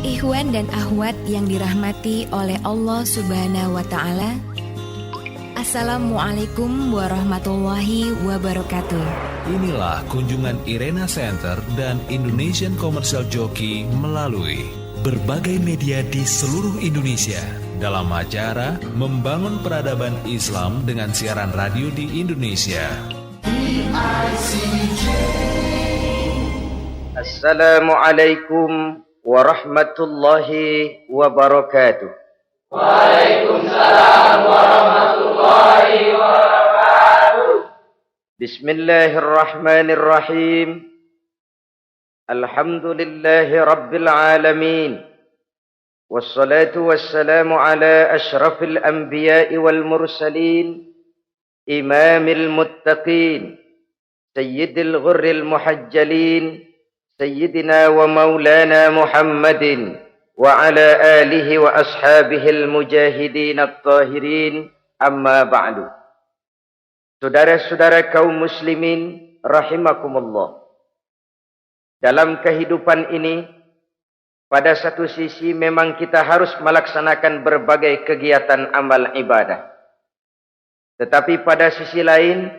Ikhwan dan akhwat yang dirahmati oleh Allah Subhanahu wa Ta'ala, Assalamualaikum warahmatullahi wabarakatuh. Inilah kunjungan Irena Center dan Indonesian Commercial Jockey melalui berbagai media di seluruh Indonesia dalam acara Membangun Peradaban Islam dengan siaran radio di Indonesia. Assalamualaikum warahmatullahi wabarakatuh. Waalaikumsalam warahmatullahi wabarakatuh. Bismillahirrahmanirrahim. Alhamdulillahi rabbil alamin. Wassalatu wassalamu ala ashrafil anbiya'i wal mursalin, imamil muttaqin, sayyidil ghurril muhajjalin, Sayyidina wa maulana Muhammadin wa ala alihi wa ashabihil mujahidin at-tahirin, amma ba'du. Saudara-saudara kaum muslimin rahimakumullah. Dalam kehidupan ini, pada satu sisi memang kita harus melaksanakan berbagai kegiatan amal ibadah. Tetapi pada sisi lain,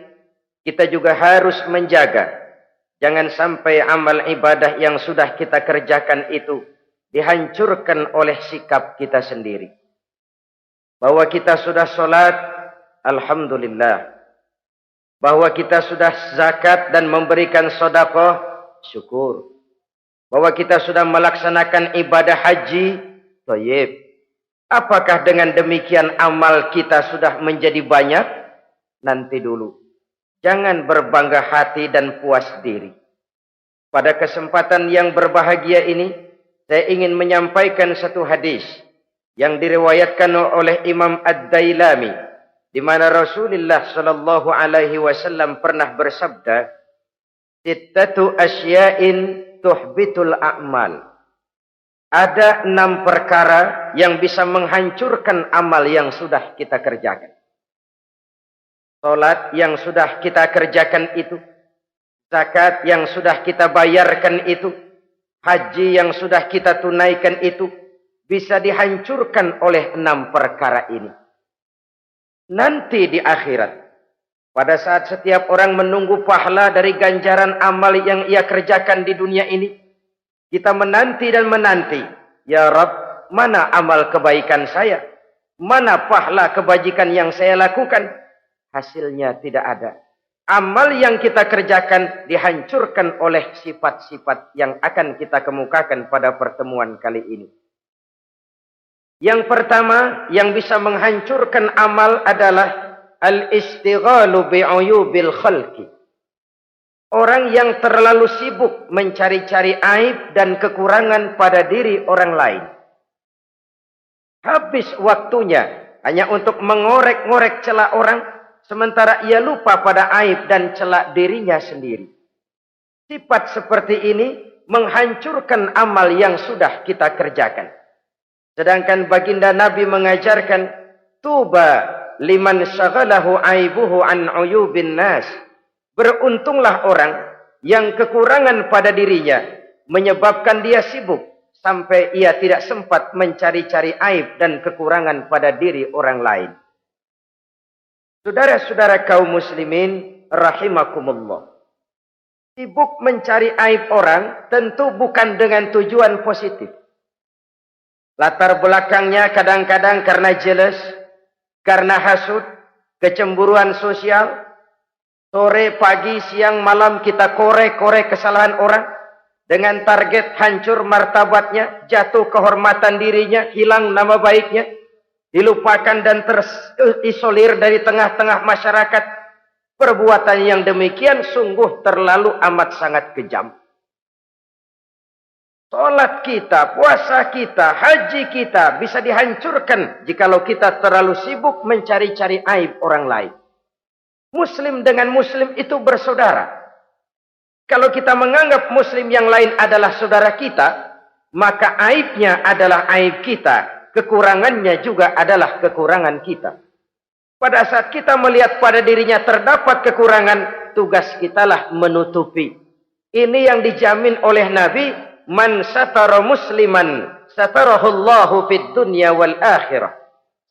kita juga harus menjaga jangan sampai amal ibadah yang sudah kita kerjakan itu dihancurkan oleh sikap kita sendiri. Bahwa kita sudah sholat, alhamdulillah. Bahwa kita sudah zakat dan memberikan sedekah, syukur. Bahwa kita sudah melaksanakan ibadah haji, thayyib. Apakah dengan demikian amal kita sudah menjadi banyak? Nanti dulu. Jangan berbangga hati dan puas diri. Pada kesempatan yang berbahagia ini, saya ingin menyampaikan satu hadis yang diriwayatkan oleh Imam Ad-Dailami, di mana Rasulullah sallallahu alaihi wasallam pernah bersabda, "Sittatu asya'in tuhbitul a'mal." Ada 6 perkara yang bisa menghancurkan amal yang sudah kita kerjakan. Salat yang sudah kita kerjakan itu, zakat yang sudah kita bayarkan itu, haji yang sudah kita tunaikan itu, bisa dihancurkan oleh 6 perkara ini. Nanti di akhirat, pada saat setiap orang menunggu pahala dari ganjaran amal yang ia kerjakan di dunia ini, kita menanti dan menanti, ya Rabb, mana amal kebaikan saya? Mana pahala kebajikan yang saya lakukan? Hasilnya tidak ada. Amal yang kita kerjakan dihancurkan oleh sifat-sifat yang akan kita kemukakan pada pertemuan kali ini. Yang pertama yang bisa menghancurkan amal adalah al-istighalu bi'uyubil khalqi. Orang yang terlalu sibuk mencari-cari aib dan kekurangan pada diri orang lain. Habis waktunya hanya untuk mengorek-ngorek celah orang, sementara ia lupa pada aib dan celak dirinya sendiri. Sifat seperti ini menghancurkan amal yang sudah kita kerjakan. Sedangkan baginda Nabi mengajarkan, tuba liman syaghalahu aibuhu an uyubin nas. Beruntunglah orang yang kekurangan pada dirinya menyebabkan dia sibuk sampai ia tidak sempat mencari-cari aib dan kekurangan pada diri orang lain. Saudara-saudara kaum muslimin rahimakumullah. Sibuk mencari aib orang tentu bukan dengan tujuan positif. Latar belakangnya kadang-kadang karena jealous, karena hasud, kecemburuan sosial. Sore, pagi, siang, malam kita korek-korek kesalahan orang dengan target hancur martabatnya, jatuh kehormatan dirinya, hilang nama baiknya. Dilupakan dan terisolir dari tengah-tengah masyarakat. Perbuatan yang demikian sungguh terlalu amat sangat kejam. Salat kita, puasa kita, haji kita bisa dihancurkan jikalau kita terlalu sibuk mencari-cari aib orang lain. Muslim dengan muslim itu bersaudara. Kalau kita menganggap muslim yang lain adalah saudara kita, maka aibnya adalah aib kita. Kekurangannya juga adalah kekurangan kita. Pada saat kita melihat pada dirinya terdapat kekurangan, tugas kitalah menutupi. Ini yang dijamin oleh Nabi, man satara musliman satarahullahu fid dunya wal akhirah.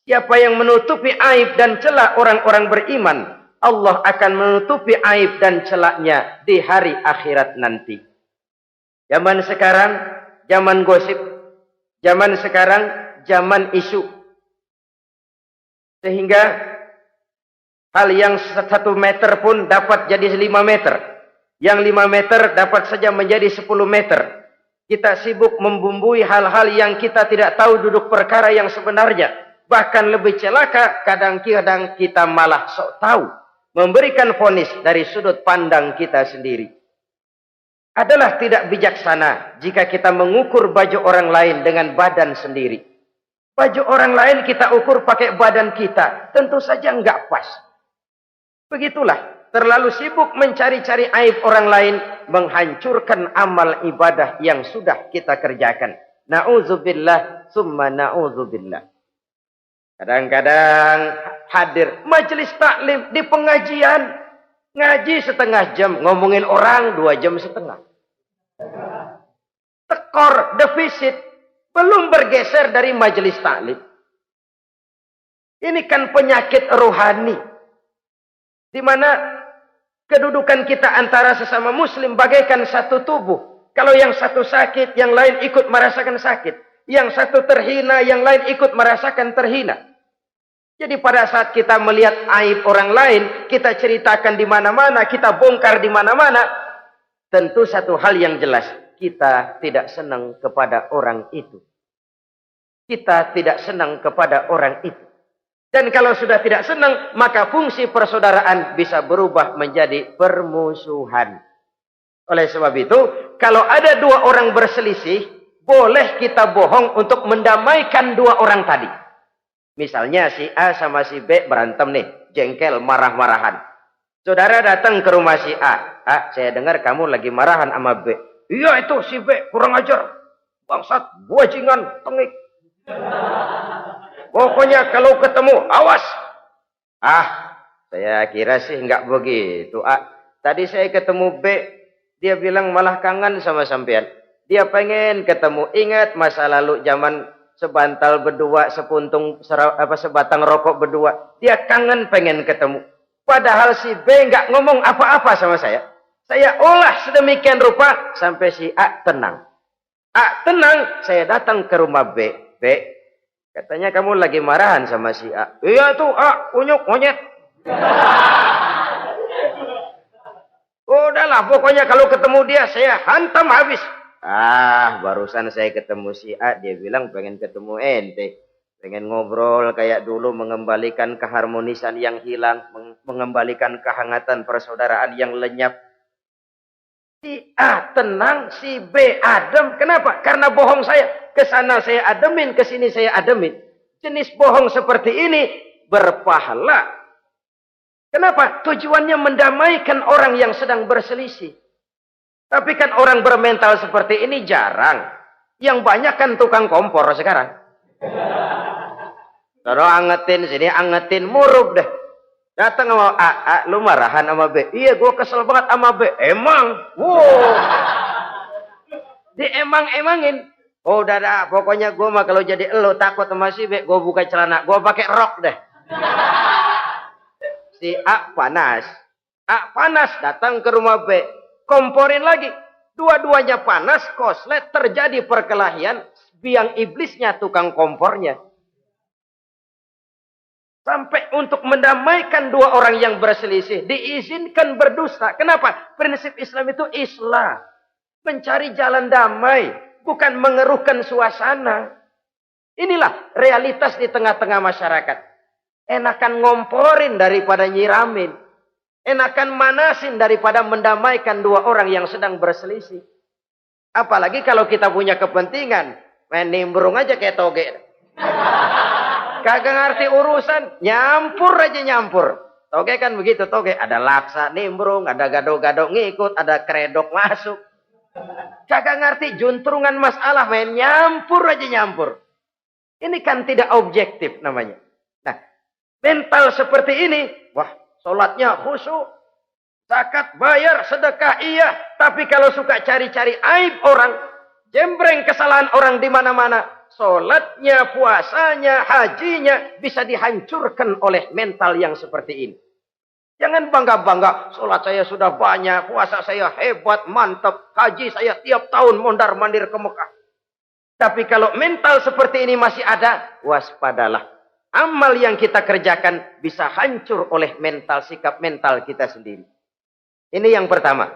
Siapa yang menutupi aib dan celak orang-orang beriman, Allah akan menutupi aib dan celaknya di hari akhirat nanti. Zaman sekarang, zaman gosip. Zaman sekarang, zaman isu. Sehingga hal yang 1 meter pun dapat jadi 5 meter. Yang 5 meter dapat saja menjadi 10 meter. Kita sibuk membumbui hal-hal yang kita tidak tahu duduk perkara yang sebenarnya. Bahkan lebih celaka, kadang-kadang kita malah sok tahu. Memberikan vonis dari sudut pandang kita sendiri. Adalah tidak bijaksana jika kita mengukur baju orang lain dengan badan sendiri. Baju orang lain kita ukur pakai badan kita. Tentu saja enggak pas. Begitulah. Terlalu sibuk mencari-cari aib orang lain. Menghancurkan amal ibadah yang sudah kita kerjakan. Na'udzubillah summa na'udzubillah. Kadang-kadang hadir majelis taklim di pengajian. Ngaji setengah jam. Ngomongin orang 2 jam setengah. Tekor, defisit. Belum bergeser dari majelis taklim. Ini kan penyakit rohani. Di mana kedudukan kita antara sesama muslim bagaikan satu tubuh. Kalau yang satu sakit, yang lain ikut merasakan sakit. Yang satu terhina, yang lain ikut merasakan terhina. Jadi pada saat kita melihat aib orang lain, kita ceritakan di mana-mana, kita bongkar di mana-mana, tentu satu hal yang jelas, kita tidak senang kepada orang itu. Kita tidak senang kepada orang itu. Dan kalau sudah tidak senang, maka fungsi persaudaraan bisa berubah menjadi permusuhan. Oleh sebab itu, kalau ada 2 orang berselisih, boleh kita bohong untuk mendamaikan 2 orang tadi. Misalnya si A sama si B berantem nih, jengkel, marah-marahan. Saudara datang ke rumah si A. Ah, saya dengar kamu lagi marahan sama B. Iya itu si B, kurang ajar. Bangsat, bajingan, tengik. Pokoknya kalau ketemu, awas. Ah, saya kira sih enggak begitu. Ah, tadi saya ketemu B, dia bilang malah kangen sama sampean. Dia pengen ketemu. Ingat masa lalu zaman sebantal berdua, sebatang rokok berdua. Dia kangen pengen ketemu. Padahal si B enggak ngomong apa-apa sama saya. Saya olah sedemikian rupa sampai si A tenang. A tenang, saya datang ke rumah B. B, katanya kamu lagi marahan sama si A. Iya tuh A, unyuk monyet. Udahlah, pokoknya kalau ketemu dia saya hantam habis. Ah, barusan saya ketemu si A, dia bilang pengen ketemu ente. Pengen ngobrol kayak dulu, mengembalikan keharmonisan yang hilang, mengembalikan kehangatan persaudaraan yang lenyap. Si A tenang, si B adem. Kenapa? Karena bohong saya. Kesana saya ademin, kesini saya ademin. Jenis bohong seperti ini berpahala. Kenapa? Tujuannya mendamaikan orang yang sedang berselisih. Tapi kan orang bermental seperti ini jarang. Yang banyak kan tukang kompor sekarang. Kalau angetin sini, angetin, murub deh. Datang sama A, lu marahan sama B. Iya, gue kesel banget sama B. Emang? Wow. Diemang-emangin. Oh, udah dah. Pokoknya gue mah kalau jadi elu takut sama si B, gue buka celana. Gue pakai rok deh. Si A panas. A panas, datang ke rumah B. Komporin lagi. Dua-duanya panas, koslet, terjadi perkelahian. Biang iblisnya tukang kompornya. Sampai untuk mendamaikan 2 orang yang berselisih. Diizinkan berdusta. Kenapa? Prinsip Islam itu islah. Mencari jalan damai. Bukan mengeruhkan suasana. Inilah realitas di tengah-tengah masyarakat. Enakan ngomporin daripada nyiramin. Enakan manasin daripada mendamaikan 2 orang yang sedang berselisih. Apalagi kalau kita punya kepentingan. Main nimbrung aja kayak toge. Kagak ngerti urusan. Nyampur aja nyampur. Toge kan begitu toge. Ada laksa nimbrung. Ada gado-gado ngikut. Ada kredok masuk. Kagak ngerti juntrungan masalah. Main nyampur aja nyampur. Ini kan tidak objektif namanya. Nah, mental seperti ini. Wah, sholatnya khusyuk. Zakat bayar, sedekah iya. Tapi kalau suka cari-cari aib orang. Jembreng kesalahan orang di mana-mana. Salatnya, puasanya, hajinya bisa dihancurkan oleh mental yang seperti ini. Jangan bangga-bangga, salat saya sudah banyak, puasa saya hebat, mantap, haji saya tiap tahun mondar-mandir ke Mekah. Tapi kalau mental seperti ini masih ada, waspadalah. Amal yang kita kerjakan bisa hancur oleh sikap mental kita sendiri. Ini yang pertama.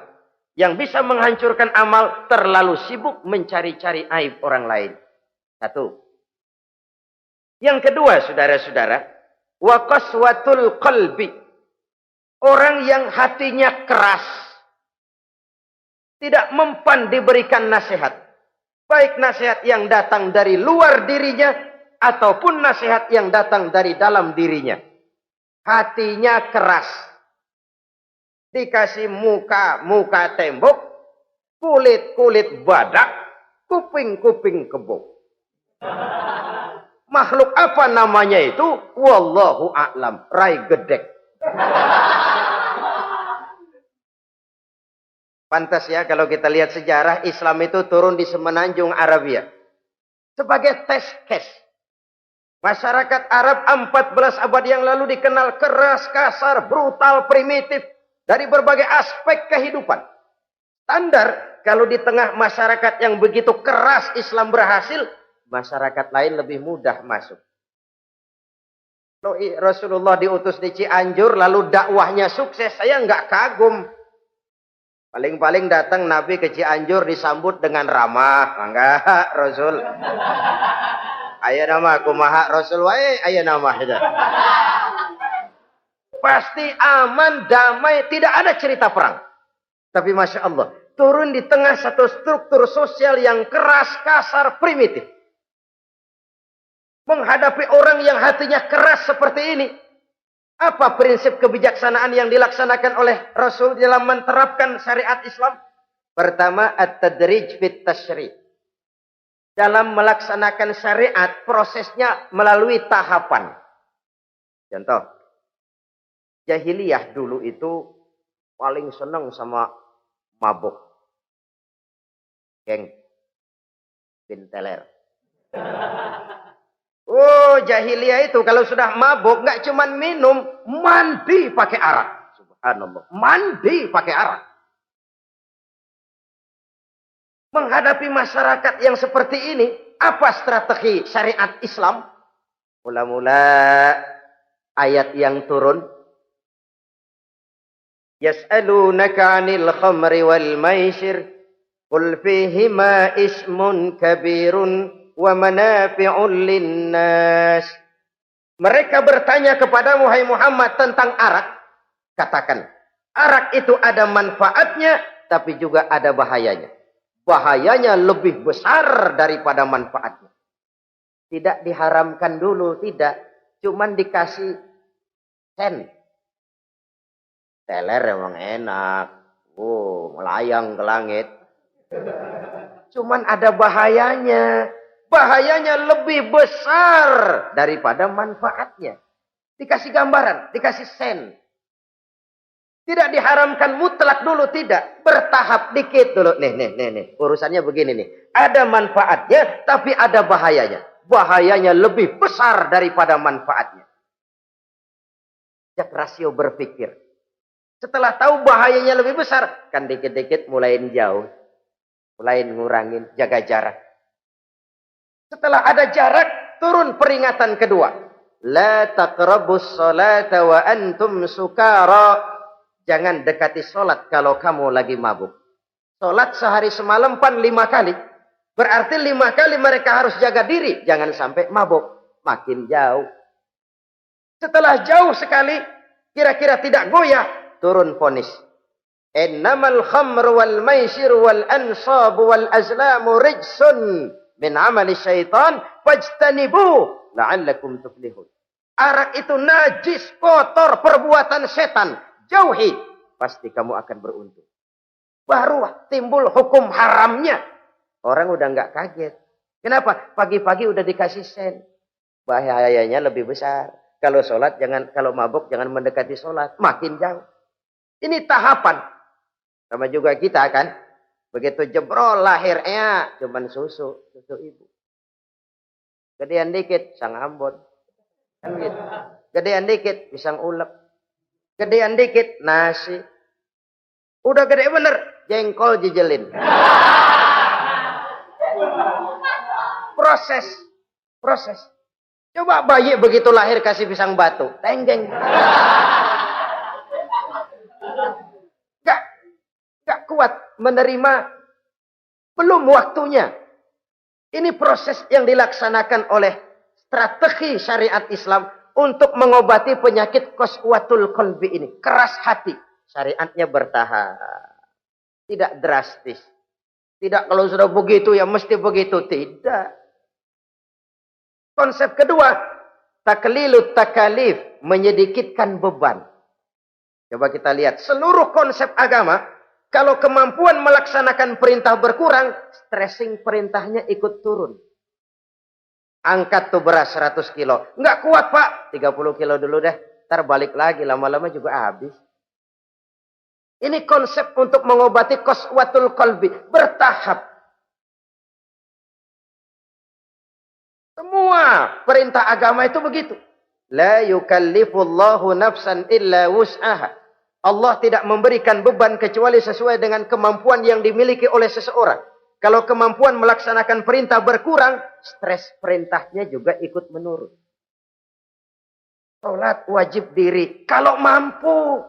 Yang bisa menghancurkan amal, terlalu sibuk mencari-cari aib orang lain. Satu. Yang kedua, saudara-saudara, wa qaswatul qalbi. Orang yang hatinya keras, tidak mempan diberikan nasihat. Baik nasihat yang datang dari luar dirinya, ataupun nasihat yang datang dari dalam dirinya. Hatinya keras. Dikasih muka tembok, kulit badak, kuping kebo. Makhluk apa namanya itu? Wallahu a'lam. Rai gedek. Pantas ya kalau kita lihat sejarah Islam itu turun di semenanjung Arabia. Sebagai test case. Masyarakat Arab 14 abad yang lalu dikenal keras, kasar, brutal, primitif. Dari berbagai aspek kehidupan. Standar kalau di tengah masyarakat yang begitu keras Islam berhasil. Masyarakat lain lebih mudah masuk. Rasulullah diutus di Cianjur lalu dakwahnya sukses. Saya nggak kagum. Paling-paling datang Nabi ke Cianjur disambut dengan ramah. Enggak, Rasul. Ayo nama kumaha Rasul wae, ayo nama itu. Pasti aman, damai, tidak ada cerita perang. Tapi Masya Allah, turun di tengah satu struktur sosial yang keras, kasar, primitif. Menghadapi orang yang hatinya keras seperti ini. Apa prinsip kebijaksanaan yang dilaksanakan oleh Rasul dalam menerapkan syariat Islam? Pertama, at-tadrij fit tasyri'. Dalam melaksanakan syariat, prosesnya melalui tahapan. Contoh, jahiliyah dulu itu paling senang sama mabuk. Geng. Binteler. Oh, jahiliyah itu kalau sudah mabuk nggak cuman minum, mandi pakai arak. Subhanallah, mandi pakai arak. Menghadapi masyarakat yang seperti ini, apa strategi syariat Islam? Mula-mula ayat yang turun. Yas'alunaka 'anil khamri wal maisir, qul fihima ismun kabirun wa manafi'un linnas. Mereka bertanya kepada Muhammad tentang arak. Katakan, arak itu ada manfaatnya, tapi juga ada bahayanya. Bahayanya lebih besar daripada manfaatnya. Tidak diharamkan dulu, tidak. Cuman dikasih sen. Teler emang enak. Oh, melayang ke langit. Cuman ada bahayanya. Bahayanya lebih besar daripada manfaatnya. Dikasih gambaran, dikasih sen. Tidak diharamkan mutlak dulu, tidak. Bertahap dikit dulu. Nih. Urusannya begini nih. Ada manfaatnya, tapi ada bahayanya. Bahayanya lebih besar daripada manfaatnya. Jak rasio berpikir. Setelah tahu bahayanya lebih besar, kan dikit-dikit mulain jauh. Mulain ngurangin, jaga jarak. Setelah ada jarak, turun peringatan kedua. La taqrabus salata wa antum sukara. Jangan dekati sholat kalau kamu lagi mabuk. Sholat sehari semalam 5 kali. Berarti 5 kali mereka harus jaga diri. Jangan sampai mabuk. Makin jauh. Setelah jauh sekali, kira-kira tidak goyah, turun vonis. Innamal khamru wal maisir wal ansabu wal azlamu rijsun min amali syaitan fajtanibu la'allakum tuflihun. Arak itu najis, kotor, perbuatan setan. Jauhi, pasti kamu akan beruntung. Baru timbul hukum haramnya. Orang udah nggak kaget. Kenapa? Pagi-pagi udah dikasih sen. Bahayanya lebih besar. Kalau sholat jangan, kalau mabuk jangan mendekati sholat. Makin jauh. Ini tahapan. Sama juga kita kan. Begitu jebrol lahirnya cuman susu ibu. Gedean dikit sang Ambon. Kan gitu. Gedean dikit pisang ulek. Gedean dikit nasi. Udah gede bener jengkol jijelin. Proses. Coba bayi begitu lahir kasih pisang batu, tenggeng. Gak kuat menerima, belum waktunya. Ini proses yang dilaksanakan oleh strategi syariat Islam untuk mengobati penyakit qaswatul qalbi ini. Keras hati. Syariatnya bertahap. Tidak drastis. Tidak kalau sudah begitu ya mesti begitu. Tidak. Konsep kedua, taklilut takalif, menyedikitkan beban. Coba kita lihat, seluruh konsep agama, kalau kemampuan melaksanakan perintah berkurang, stressing perintahnya ikut turun. Angkat tuh beras 100 kilo. Nggak kuat pak, 30 kilo dulu deh. Ntar balik lagi, lama-lama juga habis. Ini konsep untuk mengobati qaswatul qalbi. Bertahap. Semua perintah agama itu begitu. La yukallifullahu nafsan illa wus'aha. Allah tidak memberikan beban kecuali sesuai dengan kemampuan yang dimiliki oleh seseorang. Kalau kemampuan melaksanakan perintah berkurang, stres perintahnya juga ikut menurun. Salat wajib diri. Kalau mampu.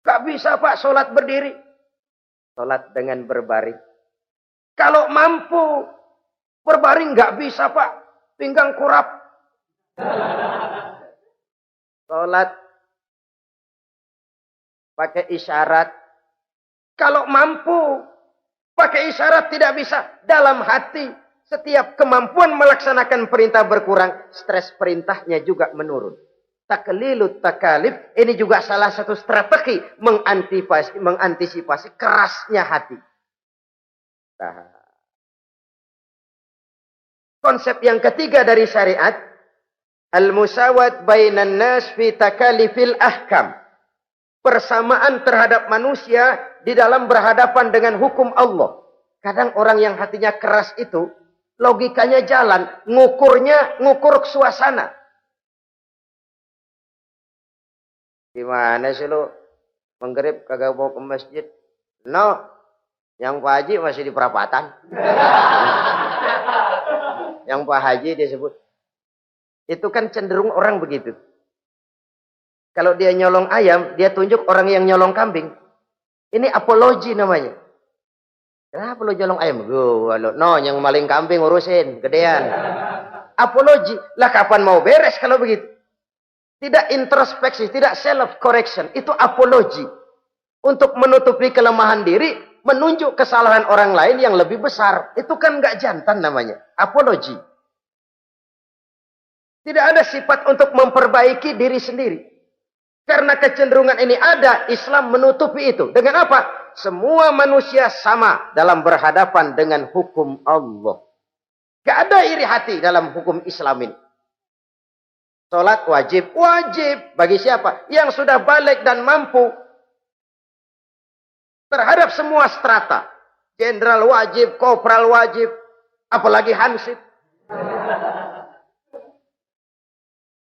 Gak bisa pak salat berdiri. Salat dengan berbaring. Kalau mampu. Berbaring gak bisa pak. Pinggang kurap. Salat pakai isyarat. Kalau mampu pakai isyarat tidak bisa. Dalam hati setiap kemampuan melaksanakan perintah berkurang, stres perintahnya juga menurun. Taklilut takalif ini juga salah satu strategi mengantisipasi kerasnya hati. Nah. Konsep yang ketiga dari syariat, al-musawat bainan nas fi takalifil ahkam. Persamaan terhadap manusia di dalam berhadapan dengan hukum Allah. Kadang orang yang hatinya keras itu, logikanya jalan, ngukur suasana. Gimana sih lu? Menggerib kagak mau ke masjid? No, yang Pak Haji masih di perapatan. Yang Pak Haji disebut. Itu kan cenderung orang begitu. Kalau dia nyolong ayam, dia tunjuk orang yang nyolong kambing. Ini apologi namanya. Kenapa lo nyolong ayam? No, yang maling kambing urusin, gedean. Apologi. Lah kapan mau beres kalau begitu? Tidak introspeksi, tidak self correction. Itu apologi. Untuk menutupi kelemahan diri, menunjuk kesalahan orang lain yang lebih besar. Itu kan gak jantan namanya. Apologi. Tidak ada sifat untuk memperbaiki diri sendiri. Karena kecenderungan ini ada, Islam menutupi itu. Dengan apa? Semua manusia sama dalam berhadapan dengan hukum Allah. Gak ada iri hati dalam hukum Islam ini. Salat wajib. Wajib. Bagi siapa? Yang sudah balik dan mampu. Terhadap semua strata. Jenderal wajib, kopral wajib. Apalagi hansip.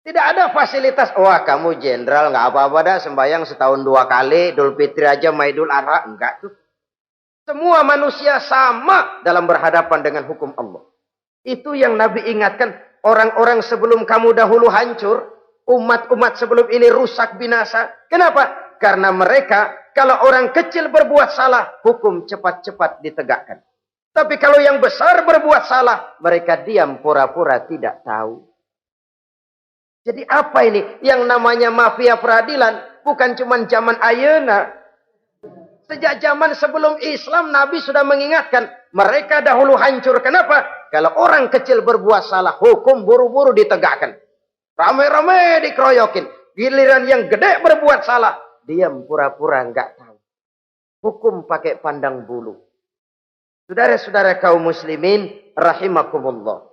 Tidak ada fasilitas. Wah kamu jenderal nggak apa-apa dah sembahyang setahun 2 kali. Idul Fitri aja sama Idul Adha. Enggak tuh. Semua manusia sama dalam berhadapan dengan hukum Allah. Itu yang Nabi ingatkan. Orang-orang sebelum kamu dahulu hancur. Umat-umat sebelum ini rusak binasa. Kenapa? Karena mereka kalau orang kecil berbuat salah. Hukum cepat-cepat ditegakkan. Tapi kalau yang besar berbuat salah. Mereka diam pura-pura tidak tahu. Jadi apa ini? Yang namanya mafia peradilan bukan cuma zaman ayeuna. Sejak zaman sebelum Islam Nabi sudah mengingatkan. Mereka dahulu hancur. Kenapa? Kalau orang kecil berbuat salah, hukum buru-buru ditegakkan. Rame-rame dikeroyokin. Giliran yang gede berbuat salah, diam pura-pura enggak tahu. Hukum pakai pandang bulu. Saudara-saudara kaum muslimin rahimakumullah.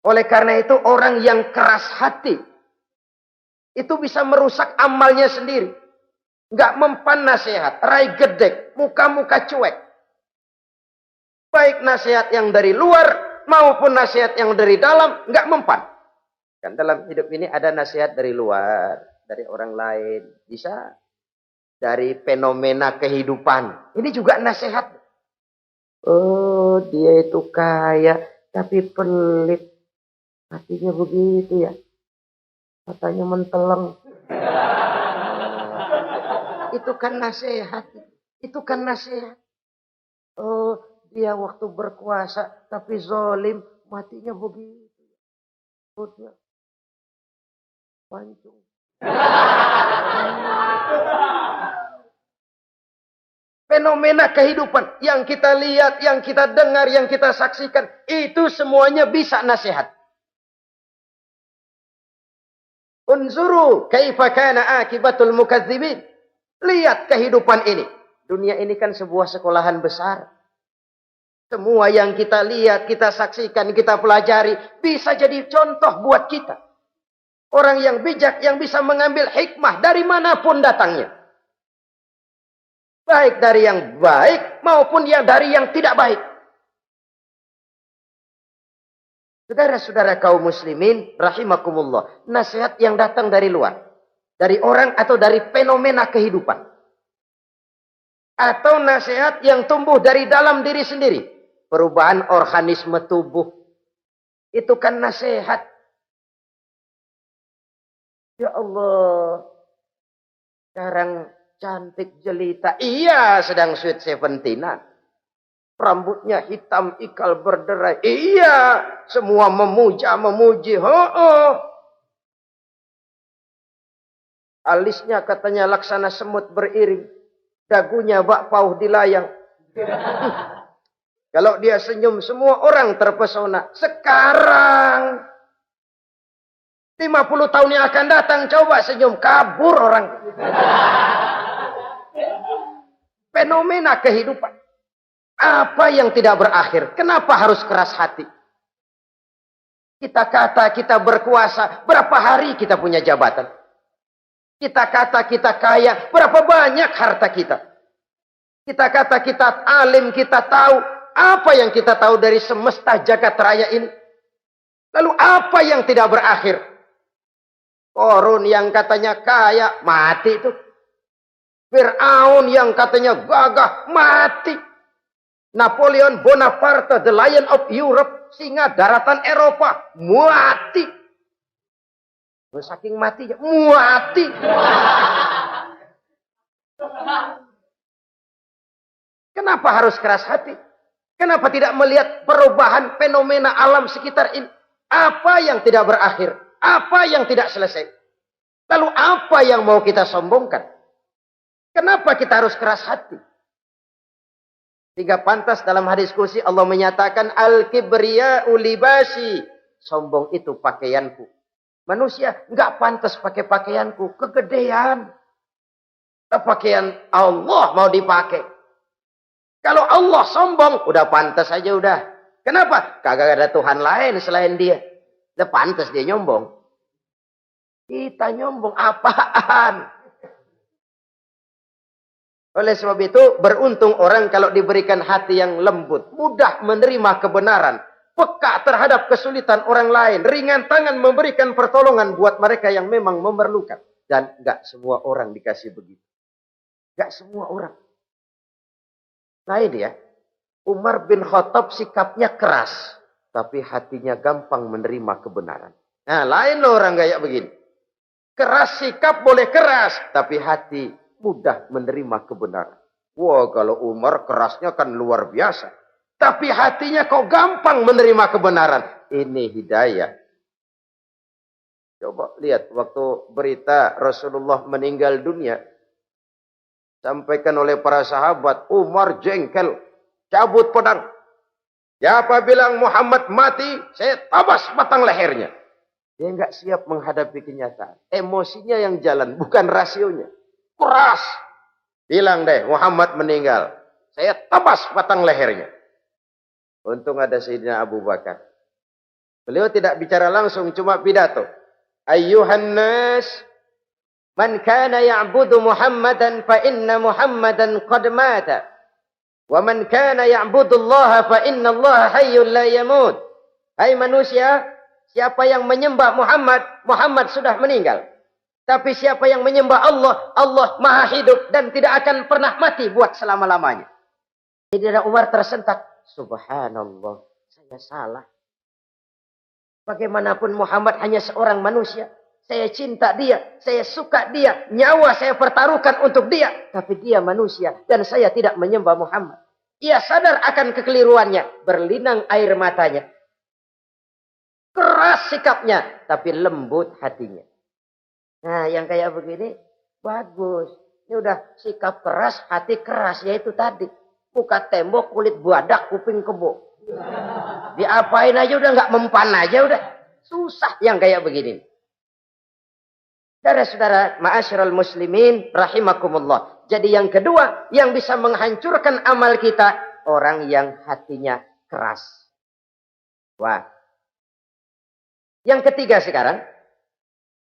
Oleh karena itu orang yang keras hati itu bisa merusak amalnya sendiri. Nggak mempan nasihat, rai gedek, muka-muka cuek. Baik nasihat yang dari luar maupun nasihat yang dari dalam, nggak mempan. Kan dalam hidup ini ada nasihat dari luar, dari orang lain, bisa dari fenomena kehidupan. Ini juga nasihat. Oh, dia itu kaya tapi pelit. Hatinya begitu ya. Katanya menteleng. Itu kan nasihat. Itu kan nasihat. Oh, dia waktu berkuasa tapi zalim, matinya begitu. Perutnya pancung. Fenomena kehidupan yang kita lihat, yang kita dengar, yang kita saksikan, itu semuanya bisa nasihat. Unzuru kaifa kana akibatul mukadzibin. Lihat kehidupan ini. Dunia ini kan sebuah sekolahan besar. Semua yang kita lihat, kita saksikan, kita pelajari, bisa jadi contoh buat kita. Orang yang bijak, yang bisa mengambil hikmah dari manapun datangnya. Baik dari yang baik, maupun dari yang tidak baik. Saudara-saudara kaum muslimin, rahimakumullah. Nasihat yang datang dari luar. Dari orang atau dari fenomena kehidupan. Atau nasihat yang tumbuh dari dalam diri sendiri. Perubahan organisme tubuh. Itu kan nasihat. Ya Allah. Sekarang cantik jelita. Iya, sedang sweet 17-an. Rambutnya hitam, ikal berderai. Iya, semua memuji. Alisnya katanya laksana semut beriring. Dagunya bak pauh dilayang. Kalau dia senyum, semua orang terpesona. Sekarang 50 tahun yang akan datang, coba senyum, kabur orang. Fenomena kehidupan. Apa yang tidak berakhir? Kenapa harus keras hati? Kita kata kita berkuasa, berapa hari kita punya jabatan? Kita kata kita kaya, berapa banyak harta kita? Kita kata kita alim, kita tahu. Apa yang kita tahu dari semesta jagat raya ini? Lalu apa yang tidak berakhir? Korun yang katanya kaya, mati itu. Fir'aun yang katanya gagah, mati. Napoleon Bonaparte, the Lion of Europe, singa daratan Eropa, mati. Saking matinya, mati. Kenapa harus keras hati? Kenapa tidak melihat perubahan fenomena alam sekitar ini? Apa yang tidak berakhir? Apa yang tidak selesai? Lalu apa yang mau kita sombongkan? Kenapa kita harus keras hati? Sehingga pantas dalam hadis kursi Allah menyatakan al-kibriya'u libasi. Sombong itu pakaianku. Manusia enggak pantas pakai pakaianku, kegedean. Pakaian Allah mau dipakai. Kalau Allah sombong, udah pantas aja udah. Kenapa? Kagak ada Tuhan lain selain dia. Udah pantas dia nyombong. Kita nyombong apaan? Oleh sebab itu, beruntung orang kalau diberikan hati yang lembut, mudah menerima kebenaran, peka terhadap kesulitan orang lain, ringan tangan memberikan pertolongan buat mereka yang memang memerlukan. Dan enggak semua orang dikasih begitu. Enggak semua orang. Lain ya, Umar bin Khattab sikapnya keras, tapi hatinya gampang menerima kebenaran. Nah, lain loh orang kayak begini. Keras sikap boleh keras, tapi hati mudah menerima kebenaran. Wah, kalau Umar kerasnya kan luar biasa. Tapi hatinya kok gampang menerima kebenaran. Ini hidayah. Coba lihat waktu berita Rasulullah meninggal dunia. Sampaikan oleh para sahabat, Umar jengkel. Cabut pedang. Siapa bilang Muhammad mati, saya tabas batang lehernya. Dia enggak siap menghadapi kenyataan. Emosinya yang jalan, bukan rasionya. Keras. Bilang deh, Muhammad meninggal. Saya tabas batang lehernya. Untung ada Sayyidina Abu Bakar. Beliau tidak bicara langsung, cuma pidato. Ayyuhan nas, Man kana ya'budu Muhammadan fa inna Muhammadan qad mata. Wa man kana ya'budu Allah fa inna Allah hayyul la yamut. Hai manusia, siapa yang menyembah Muhammad, Muhammad sudah meninggal. Tapi siapa yang menyembah Allah, Allah maha hidup dan tidak akan pernah mati buat selama-lamanya. Sayyidina Umar tersentak. Subhanallah, saya salah. Bagaimanapun Muhammad hanya seorang manusia. Saya cinta dia, saya suka dia, nyawa saya pertaruhkan untuk dia. Tapi dia manusia dan saya tidak menyembah Muhammad. Ia sadar akan kekeliruannya, berlinang air matanya. Keras sikapnya, tapi lembut hatinya. Nah, yang kayak begini, bagus. Ini udah sikap keras, hati keras, yaitu tadi. Muka tembok, kulit buadak, kuping kebo. Diapain aja udah nggak mempan aja udah. Susah yang kayak begini. Saudara-saudara, ma'asyiral muslimin rahimakumullah. Jadi yang kedua yang bisa menghancurkan amal kita, orang yang hatinya keras. Wah. Yang ketiga sekarang,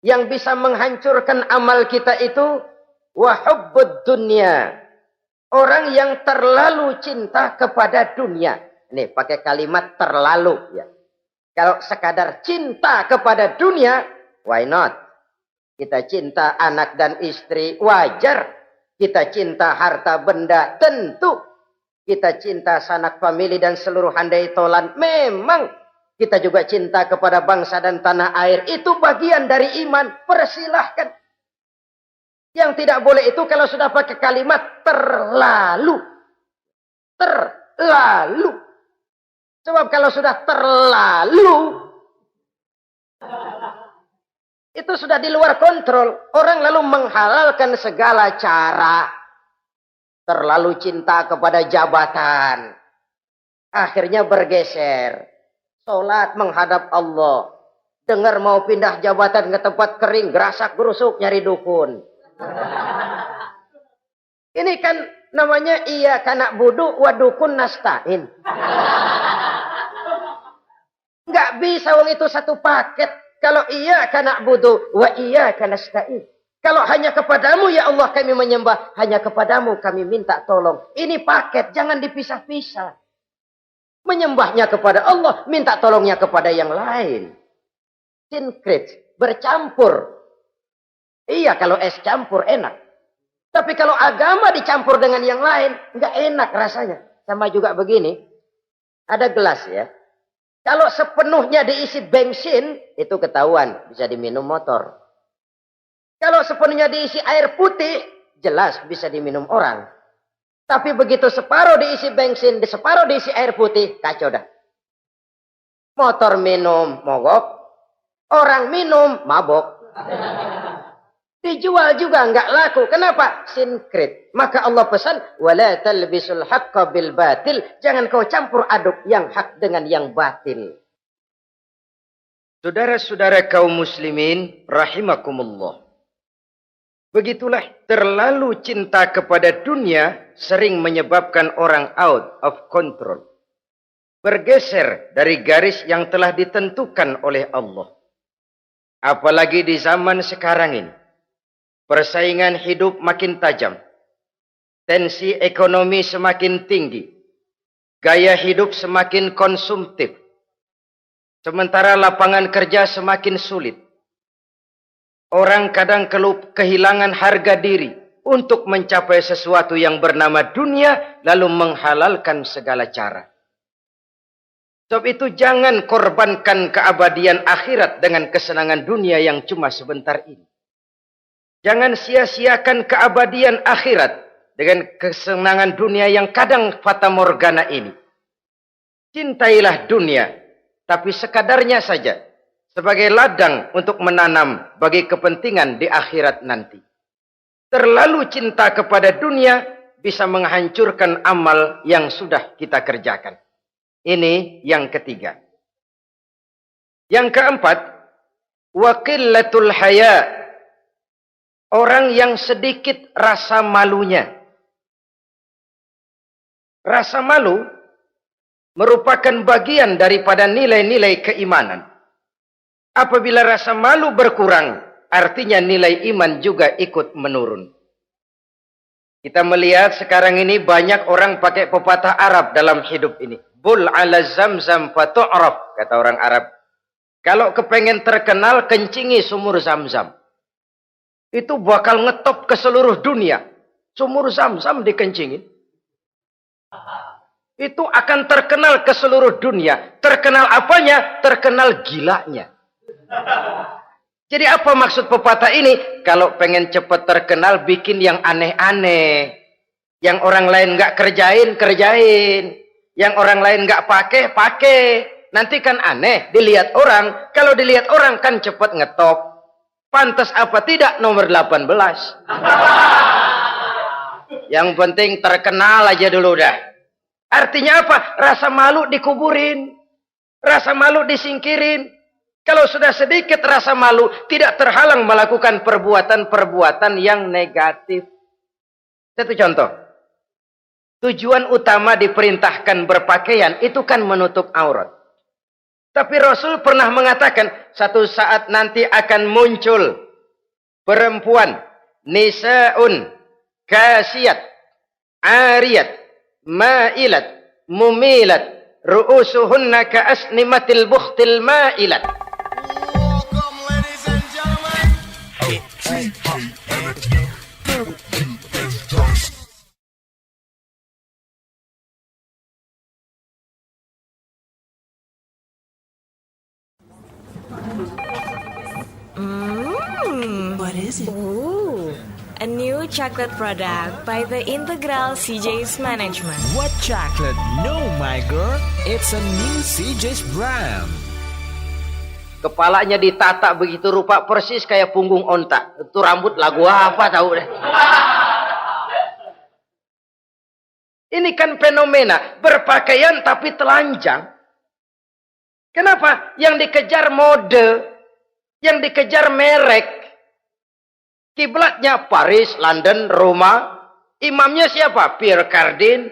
yang bisa menghancurkan amal kita itu wa hubbud dunya. Orang yang terlalu cinta kepada dunia. Nih, pakai kalimat terlalu ya. Kalau sekadar cinta kepada dunia, why not? Kita cinta anak dan istri, wajar. Kita cinta harta benda, tentu. Kita cinta sanak famili dan seluruh handai tolan, memang. Kita juga cinta kepada bangsa dan tanah air. Itu bagian dari iman, persilahkan. Yang tidak boleh itu kalau sudah pakai kalimat terlalu. Terlalu. Sebab kalau sudah terlalu, itu sudah di luar kontrol. Orang lalu menghalalkan segala cara. Terlalu cinta kepada jabatan. Akhirnya bergeser. Sholat menghadap Allah. Dengar mau pindah jabatan ke tempat kering, gerasak gerusuk nyari dukun. Ini kan namanya iya kana budu wa dukun nasta'in. Nggak bisa wong itu satu paket. Kalau iya kana budu wa iya kana nasta'in. Kalau hanya kepadamu ya Allah kami menyembah, hanya kepadamu kami minta tolong. Ini paket, jangan dipisah-pisah. Menyembahnya kepada Allah, minta tolongnya kepada yang lain. Sinkret, bercampur. Iya, kalau es campur enak. Tapi kalau agama dicampur dengan yang lain, nggak enak rasanya. Sama juga begini, ada gelas ya. Kalau sepenuhnya diisi bensin, itu ketahuan, bisa diminum motor. Kalau sepenuhnya diisi air putih, jelas bisa diminum orang. Tapi begitu separuh diisi bensin, separuh diisi air putih, kacau dah. Motor minum, mogok. Orang minum, mabok. Dijual juga nggak laku. Kenapa? Sinkret. Maka Allah pesan, wala talbisul haqqa bil batil. Jangan kau campur aduk yang hak dengan yang batil. Saudara-saudara kaum muslimin, rahimakumullah. Begitulah terlalu cinta kepada dunia sering menyebabkan orang out of control. Bergeser dari garis yang telah ditentukan oleh Allah. Apalagi di zaman sekarang ini. Persaingan hidup makin tajam. Tensi ekonomi semakin tinggi. Gaya hidup semakin konsumtif. Sementara lapangan kerja semakin sulit. Orang kadang kehilangan harga diri untuk mencapai sesuatu yang bernama dunia, lalu menghalalkan segala cara. Sebab itu jangan korbankan keabadian akhirat dengan kesenangan dunia yang cuma sebentar ini. Jangan sia-siakan keabadian akhirat dengan kesenangan dunia yang kadang fata morgana ini. Cintailah dunia, tapi sekadarnya saja. Sebagai ladang untuk menanam bagi kepentingan di akhirat nanti. Terlalu cinta kepada dunia bisa menghancurkan amal yang sudah kita kerjakan. Ini yang ketiga. Yang keempat, wa qillatul haya. Orang yang sedikit rasa malunya. Rasa malu merupakan bagian daripada nilai-nilai keimanan. Apabila rasa malu berkurang, artinya nilai iman juga ikut menurun. Kita melihat sekarang ini banyak orang pakai pepatah Arab dalam hidup ini. Bul ala zamzam fatu'raf, kata orang Arab. Kalau kepengen terkenal, kencingi sumur Zamzam. Itu bakal ngetop ke seluruh dunia. Sumur Zamzam dikencingin. Itu akan terkenal ke seluruh dunia. Terkenal apanya? Terkenal gilanya. Jadi apa maksud pepatah ini? Kalau pengen cepat terkenal, bikin yang aneh-aneh. Yang orang lain nggak kerjain, kerjain. Yang orang lain nggak pakai, pakai. Nanti kan aneh, dilihat orang. Kalau dilihat orang kan cepat ngetop. Pantas apa tidak nomor 18. Yang penting terkenal aja dulu dah. Artinya apa? Rasa malu dikuburin. Rasa malu disingkirin. Kalau sudah sedikit rasa malu, tidak terhalang melakukan perbuatan-perbuatan yang negatif. Satu contoh. Tujuan utama diperintahkan berpakaian itu kan menutup aurat. Tapi Rasul pernah mengatakan, satu saat nanti akan muncul perempuan, nisa'un, kasiyat, ariyat, ma'ilat, mumilat, ru'usuhunna ka'asnimatil bukhtil ma'ilat. What is it? Ooh, a new chocolate product by the Integral CJ's Management. What chocolate? No, my girl. It's a new CJ's brand. Kepalanya ditata begitu rupa persis kayak punggung onta. Itu rambut lagu apa tahu deh. Ini kan fenomena berpakaian tapi telanjang. Kenapa? Yang dikejar mode, yang dikejar merek. Kiblatnya Paris, London, Roma. Imamnya siapa? Pierre Cardin,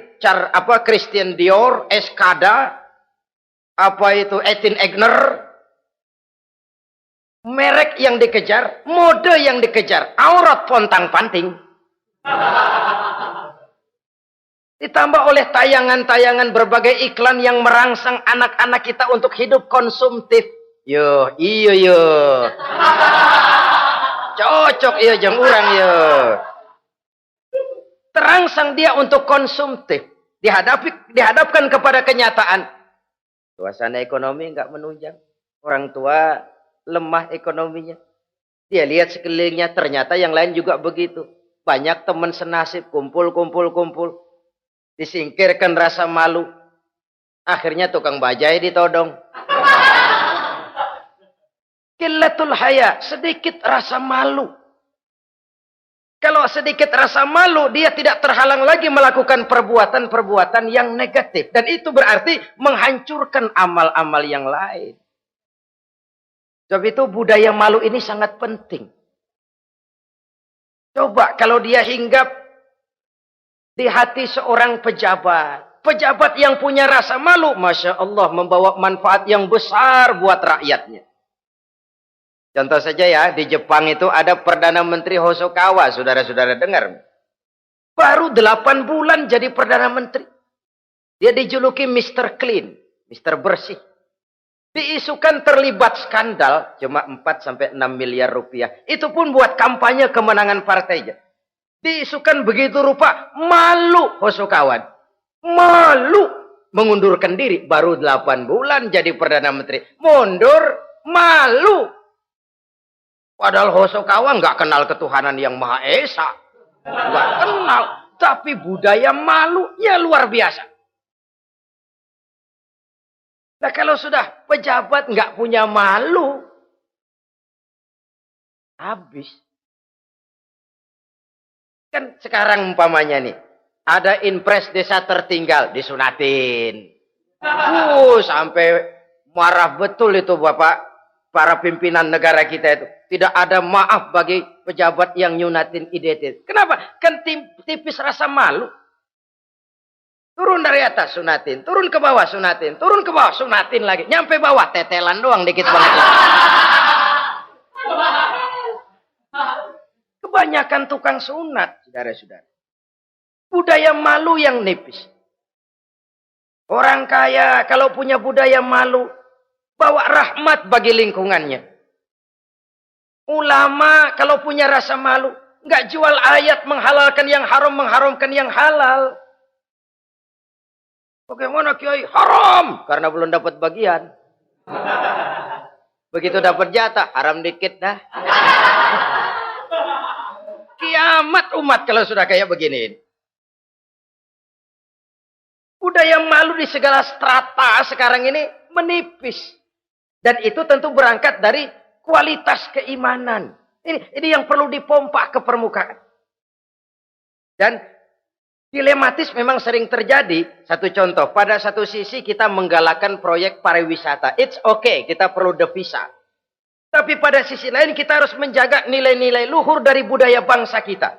Christian Dior, Escada, Etienne Egner. Merek yang dikejar, mode yang dikejar, aurat pontang-panting. Ditambah oleh tayangan-tayangan berbagai iklan yang merangsang anak-anak kita untuk hidup konsumtif. Yo, iyo. Cocok iya jeng urang yo. Terangsang dia untuk konsumtif. Dihadapkan kepada kenyataan. Suasana ekonomi enggak menunjang. Orang tua lemah ekonominya. Dia lihat sekelilingnya, ternyata yang lain juga begitu. Banyak teman senasib, kumpul. Disingkirkan rasa malu. Akhirnya tukang bajai ditodong. Qillatul haya, sedikit rasa malu. Kalau sedikit rasa malu, dia tidak terhalang lagi melakukan perbuatan-perbuatan yang negatif. Dan itu berarti menghancurkan amal-amal yang lain. Sebab itu budaya malu ini sangat penting. Coba kalau dia hinggap di hati seorang pejabat. Pejabat yang punya rasa malu, Masya Allah, membawa manfaat yang besar buat rakyatnya. Contoh saja ya, di Jepang itu ada Perdana Menteri Hosokawa, saudara-saudara dengar. Baru 8 bulan jadi Perdana Menteri. Dia dijuluki Mr. Clean, Mr. Bersih. Diisukan terlibat skandal, cuma 4-6 miliar rupiah. Itu pun buat kampanye kemenangan partainya. Diisukan begitu rupa, malu Hosokawa. Malu, mengundurkan diri. Baru 8 bulan jadi Perdana Menteri. Mundur, malu. Padahal Hosokawa nggak kenal ketuhanan yang Maha Esa. Nggak kenal. Tapi budaya malunya luar biasa. Nah kalau sudah pejabat nggak punya malu. Habis. Kan sekarang umpamanya nih. Ada impres desa tertinggal. Disunatin. Sampai marah betul itu Bapak. Para pimpinan negara kita itu. Tidak ada maaf bagi pejabat yang nyunatin identitas. Kenapa? Kan tipis rasa malu. Turun dari atas sunatin. Turun ke bawah sunatin. Turun ke bawah sunatin lagi. Nyampe bawah tetelan doang dikit banget. Kebanyakan tukang sunat, saudara-saudara. Budaya malu yang nipis. Orang kaya kalau punya budaya malu, bawa rahmat bagi lingkungannya. Ulama kalau punya rasa malu, nggak jual ayat menghalalkan yang haram, mengharamkan yang halal. Bagaimana kiai? Haram karena belum dapat bagian. Begitu dapat jatah, haram dikit dah. Kiamat umat kalau sudah kayak begini. Budaya malu di segala strata sekarang ini menipis. Dan itu tentu berangkat dari kualitas keimanan. Ini yang perlu dipompa ke permukaan. Dan dilematis memang sering terjadi. Satu contoh, pada satu sisi kita menggalakkan proyek pariwisata. It's okay, kita perlu devisa. Tapi pada sisi lain kita harus menjaga nilai-nilai luhur dari budaya bangsa kita.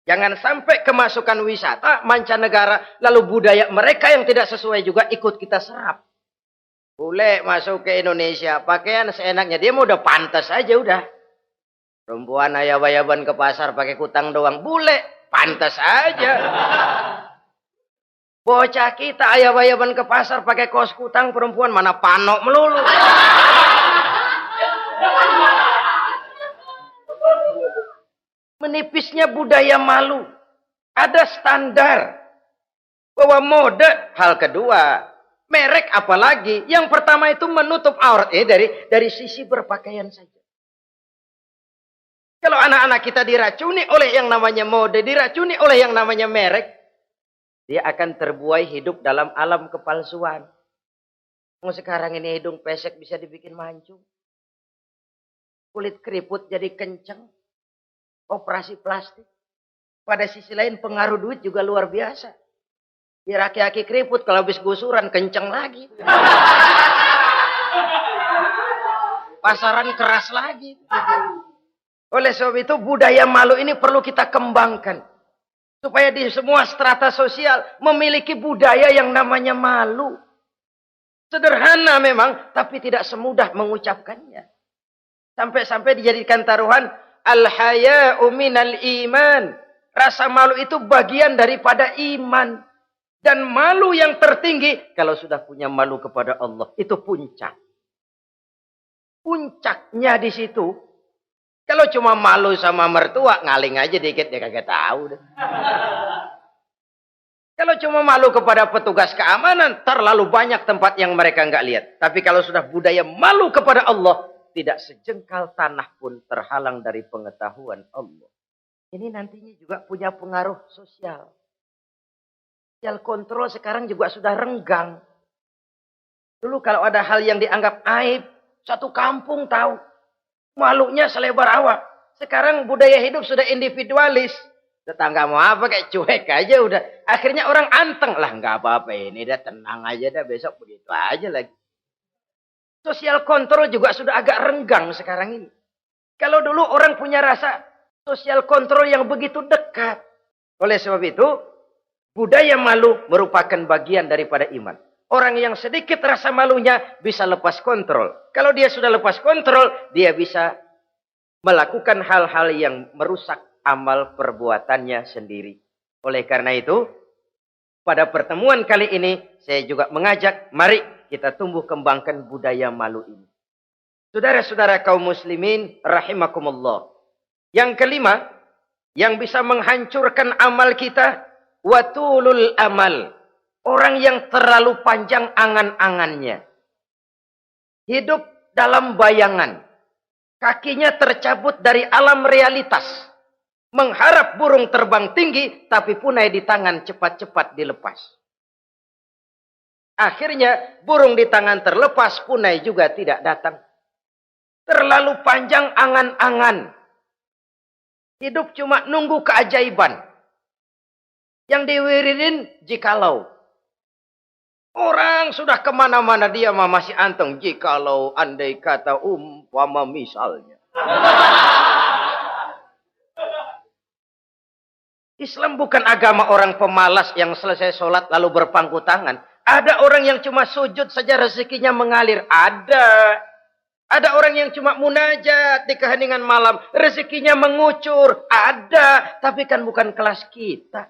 Jangan sampai kemasukan wisata mancanegara, lalu budaya mereka yang tidak sesuai juga ikut kita serap. Boleh masuk ke Indonesia, pakaian seenaknya, dia mau udah pantas aja udah. Perempuan ayab-ayaban ke pasar pakai kutang doang, boleh, pantas aja. Bocah kita ayab-ayaban ke pasar pakai kaos kutang, perempuan mana panok melulu. Menipisnya budaya malu. Ada standar. Bahwa mode, hal kedua. Merek apalagi. Yang pertama itu menutup aurat. Dari sisi berpakaian saja. Kalau anak-anak kita diracuni oleh yang namanya mode, diracuni oleh yang namanya merek, dia akan terbuai hidup dalam alam kepalsuan. Sekarang ini hidung pesek bisa dibikin mancung. Kulit keriput jadi kenceng. Operasi plastik. Pada sisi lain pengaruh duit juga luar biasa. Ya aki-aki keriput kalau habis gusuran kenceng lagi. Pasaran keras lagi. Oleh sebab itu budaya malu ini perlu kita kembangkan. Supaya di semua strata sosial memiliki budaya yang namanya malu. Sederhana memang, tapi tidak semudah mengucapkannya. Sampai-sampai dijadikan taruhan al-haya'u minal iman. Rasa malu itu bagian daripada iman. Dan malu yang tertinggi, kalau sudah punya malu kepada Allah, itu puncak. Puncaknya di situ. Kalau cuma malu sama mertua, ngaling aja dikit, dia kagak tahu. Kalau cuma malu kepada petugas keamanan, terlalu banyak tempat yang mereka nggak lihat. Tapi kalau sudah budaya malu kepada Allah, tidak sejengkal tanah pun terhalang dari pengetahuan Allah. Ini nantinya juga punya pengaruh sosial. Sosial kontrol sekarang juga sudah renggang. Dulu kalau ada hal yang dianggap aib, satu kampung tahu. Malunya selebar awak. Sekarang budaya hidup sudah individualis. Tetangga mau apa kayak cuek aja udah. Akhirnya orang anteng. Lah nggak apa-apa ini, dah tenang aja dah, besok begitu aja lagi. Sosial kontrol juga sudah agak renggang sekarang ini. Kalau dulu orang punya rasa sosial kontrol yang begitu dekat. Oleh sebab itu, budaya malu merupakan bagian daripada iman. Orang yang sedikit rasa malunya bisa lepas kontrol. Kalau dia sudah lepas kontrol, dia bisa melakukan hal-hal yang merusak amal perbuatannya sendiri. Oleh karena itu, pada pertemuan kali ini, saya juga mengajak, mari kita tumbuh kembangkan budaya malu ini. Saudara-saudara kaum muslimin, rahimakumullah. Yang kelima, yang bisa menghancurkan amal kita, watulul amal. Orang yang terlalu panjang angan-angannya. Hidup dalam bayangan. Kakinya tercabut dari alam realitas. Mengharap burung terbang tinggi, tapi punai di tangan cepat-cepat dilepas. Akhirnya burung di tangan terlepas, punai juga tidak datang. Terlalu panjang angan-angan. Hidup cuma nunggu keajaiban. Yang diwiridin jikalau. Orang sudah kemana-mana dia masih anteng. Jikalau andai kata umpama misalnya. Islam bukan agama orang pemalas yang selesai sholat lalu berpangku tangan. Ada orang yang cuma sujud saja rezekinya mengalir. Ada. Ada orang yang cuma munajat di keheningan malam. Rezekinya mengucur. Ada. Tapi kan bukan kelas kita.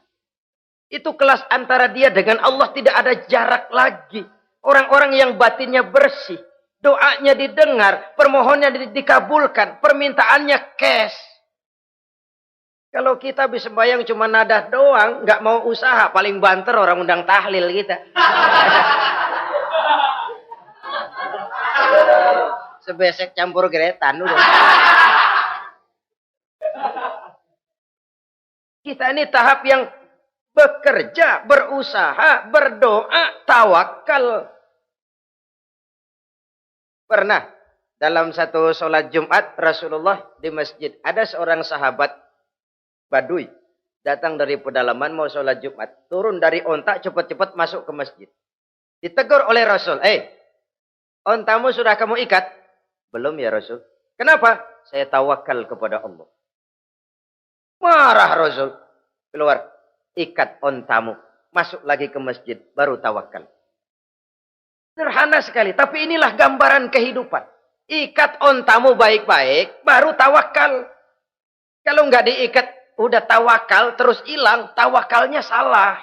Itu kelas antara dia dengan Allah, tidak ada jarak lagi. Orang-orang yang batinnya bersih. Doanya didengar. Permohonannya dikabulkan. Permintaannya cash. Kalau kita bisa bayang cuma nadah doang. Nggak mau usaha. Paling banter orang undang tahlil kita. Sebesek campur geretan udah. Kita ini tahap yang bekerja, berusaha, berdoa, tawakal. Pernah dalam satu sholat Jumat Rasulullah di masjid, ada seorang sahabat Baduy datang dari pedalaman mau sholat Jumat, turun dari onta cepat-cepat masuk ke masjid. Ditegur oleh Rasul, ontamu sudah kamu ikat? Belum ya Rasul. Kenapa? Saya tawakal kepada Allah. Marah Rasul. Keluar. Ikat ontamu. Masuk lagi ke masjid. Baru tawakal. Sederhana sekali. Tapi inilah gambaran kehidupan. Ikat ontamu baik-baik. Baru tawakal. Kalau nggak diikat. Udah tawakal. Terus hilang. Tawakalnya salah.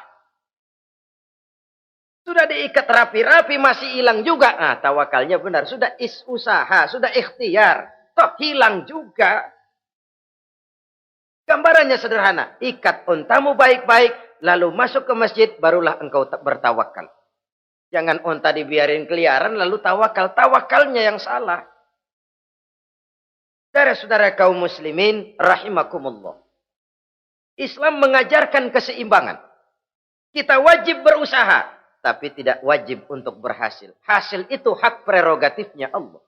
Sudah diikat rapi-rapi masih hilang juga. Nah, tawakalnya benar. Sudah usaha, sudah ikhtiar. Toh hilang juga. Gambarannya sederhana. Ikat ontamu baik-baik. Lalu masuk ke masjid. Barulah engkau bertawakal. Jangan onta dibiarin keliaran lalu tawakal. Tawakalnya yang salah. Saudara-saudara kaum muslimin. Rahimakumullah. Islam mengajarkan keseimbangan. Kita wajib berusaha. Tapi tidak wajib untuk berhasil. Hasil itu hak prerogatifnya Allah.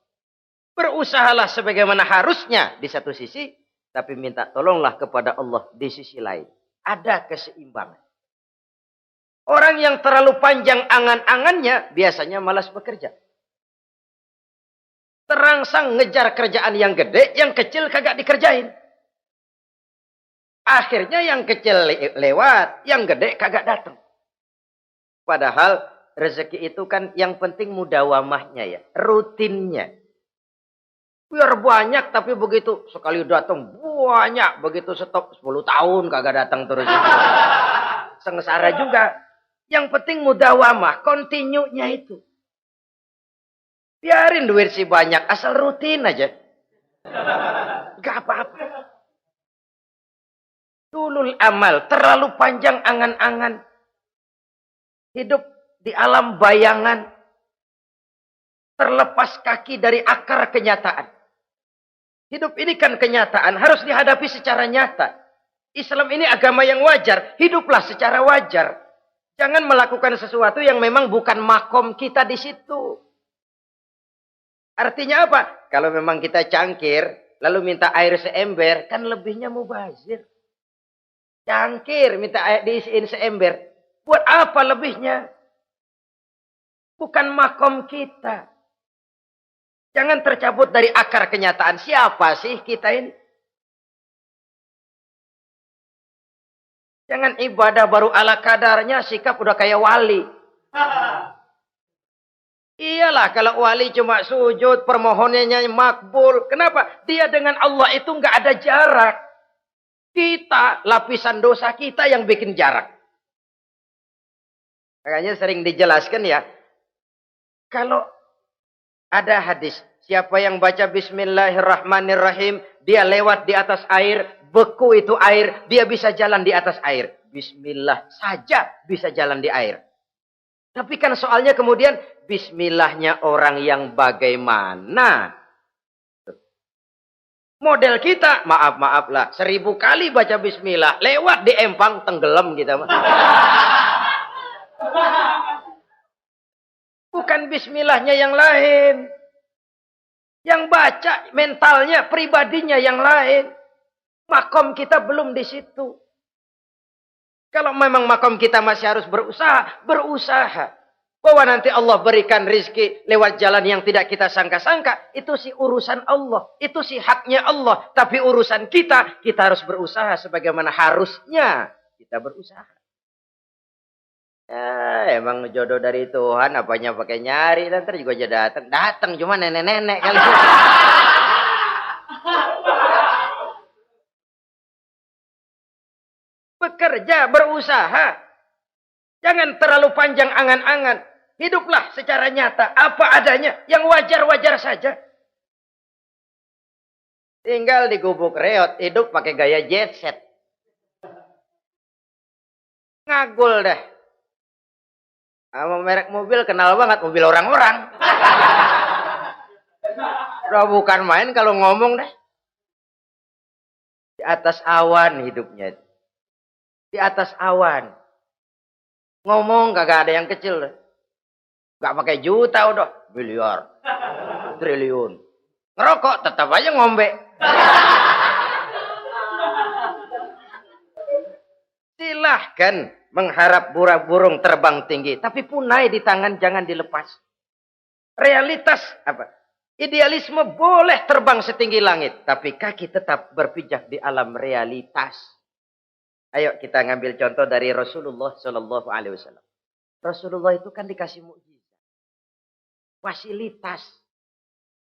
Berusahalah sebagaimana harusnya di satu sisi. Tapi minta tolonglah kepada Allah di sisi lain. Ada keseimbangan. Orang yang terlalu panjang angan-angannya biasanya malas bekerja. Terangsang ngejar kerjaan yang gede, yang kecil kagak dikerjain. Akhirnya yang kecil lewat, yang gede kagak datang. Padahal rezeki itu kan yang penting mudawamahnya ya. Rutinnya. Biar banyak tapi begitu sekali datang banyak. Begitu stop 10 tahun kagak datang terus. Sengsara juga. Yang penting mudawamah. Continue-nya itu. Biarin duit sih banyak. Asal rutin aja. Gak apa-apa. Tulul amal. Terlalu panjang angan-angan. Hidup di alam bayangan. Terlepas kaki dari akar kenyataan. Hidup ini kan kenyataan. Harus dihadapi secara nyata. Islam ini agama yang wajar. Hiduplah secara wajar. Jangan melakukan sesuatu yang memang bukan makom kita di situ. Artinya apa? Kalau memang kita cangkir. Lalu minta air seember. Kan lebihnya mubazir. Cangkir minta air diisiin seember. Buat apa lebihnya? Bukan makom kita. Jangan tercabut dari akar kenyataan. Siapa sih kita ini? Jangan ibadah baru ala kadarnya. Sikap udah kayak wali. Iyalah kalau wali cuma sujud. Permohonannya makbul. Kenapa? Dia dengan Allah itu nggak ada jarak. Kita, lapisan dosa kita yang bikin jarak. Makanya sering dijelaskan ya. Kalau ada hadis. Siapa yang baca Bismillahirrahmanirrahim. Dia lewat di atas air. Beku itu air. Dia bisa jalan di atas air. Bismillah saja bisa jalan di air. Tapi kan soalnya kemudian. Bismillahnya orang yang bagaimana. Model kita. Maaf lah. 1000 kali baca Bismillah. Lewat di empang tenggelam kita. Bukan bismillahnya yang lain. Yang baca mentalnya, pribadinya yang lain. Makom kita belum di situ. Kalau memang makom kita masih harus berusaha, berusaha. Bahwa nanti Allah berikan rizki lewat jalan yang tidak kita sangka-sangka. Itu sih urusan Allah. Itu sih haknya Allah. Tapi urusan kita harus berusaha sebagaimana harusnya kita berusaha. Ya, emang jodoh dari Tuhan, apanya pakai nyari, nanti juga aja datang. Datang cuma nenek-nenek kali. Bekerja, berusaha. Jangan terlalu panjang angan-angan. Hiduplah secara nyata, apa adanya, yang wajar-wajar saja. Tinggal di gubuk reot, hidup pakai gaya jet set. Ngagul dah. Sama merek mobil kenal banget, mobil orang-orang. Udah bukan main kalau ngomong dah. Di atas awan hidupnya. Di atas awan. Ngomong kagak ada yang kecil dah. Gak pakai juta udah. Miliar. Triliun. Ngerokok tetap aja ngombe. Silahkan mengharap burung terbang tinggi. Tapi punai di tangan jangan dilepas. Realitas apa? Idealisme boleh terbang setinggi langit. Tapi kaki tetap berpijak di alam realitas. Ayo kita ngambil contoh dari Rasulullah Sallallahu Alaihi Wasallam. Rasulullah itu kan dikasih mukjizat. Fasilitas.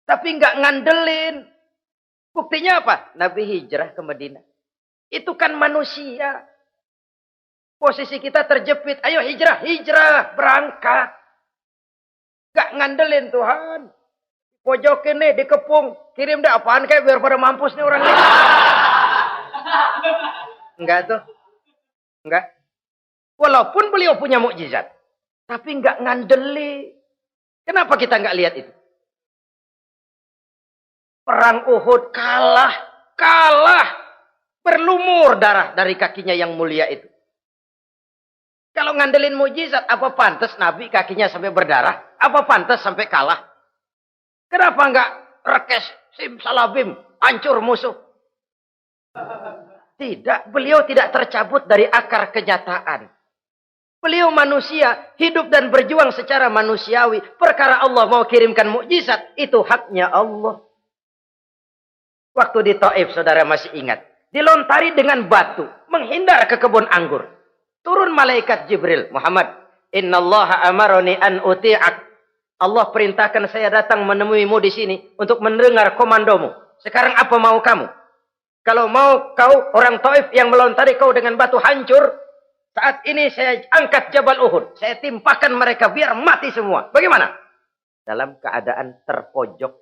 Tapi nggak ngandelin. Buktinya apa? Nabi hijrah ke Madinah. Itu kan manusia. Posisi kita terjepit. Ayo hijrah, hijrah, berangkat. Nggak ngandelin Tuhan. Pojokin nih, dikepung. Kirim deh apaan kayak biar pada mampus nih orang ini. Enggak tuh. Enggak. Walaupun beliau punya mukjizat. Tapi nggak ngandeli. Kenapa kita nggak lihat itu? Perang Uhud kalah. Kalah. Berlumur darah dari kakinya yang mulia itu. Kalau ngandelin mujizat, apa pantas Nabi kakinya sampai berdarah? Apa pantas sampai kalah? Kenapa nggak rekes, simsalabim, hancur musuh? Tidak, beliau tidak tercabut dari akar kenyataan. Beliau manusia, hidup dan berjuang secara manusiawi. Perkara Allah mau kirimkan mukjizat, itu haknya Allah. Waktu di Taif, saudara masih ingat. Dilontari dengan batu, menghindar ke kebun anggur. Turun malaikat Jibril, Muhammad. Innallaha amaroni an uti'ak. Allah perintahkan saya datang menemuimu di sini untuk mendengar komandomu. Sekarang apa mau kamu? Kalau mau kau orang Taif yang melontari kau dengan batu hancur, saat ini saya angkat Jabal Uhud. Saya timpakan mereka biar mati semua. Bagaimana? Dalam keadaan terpojok.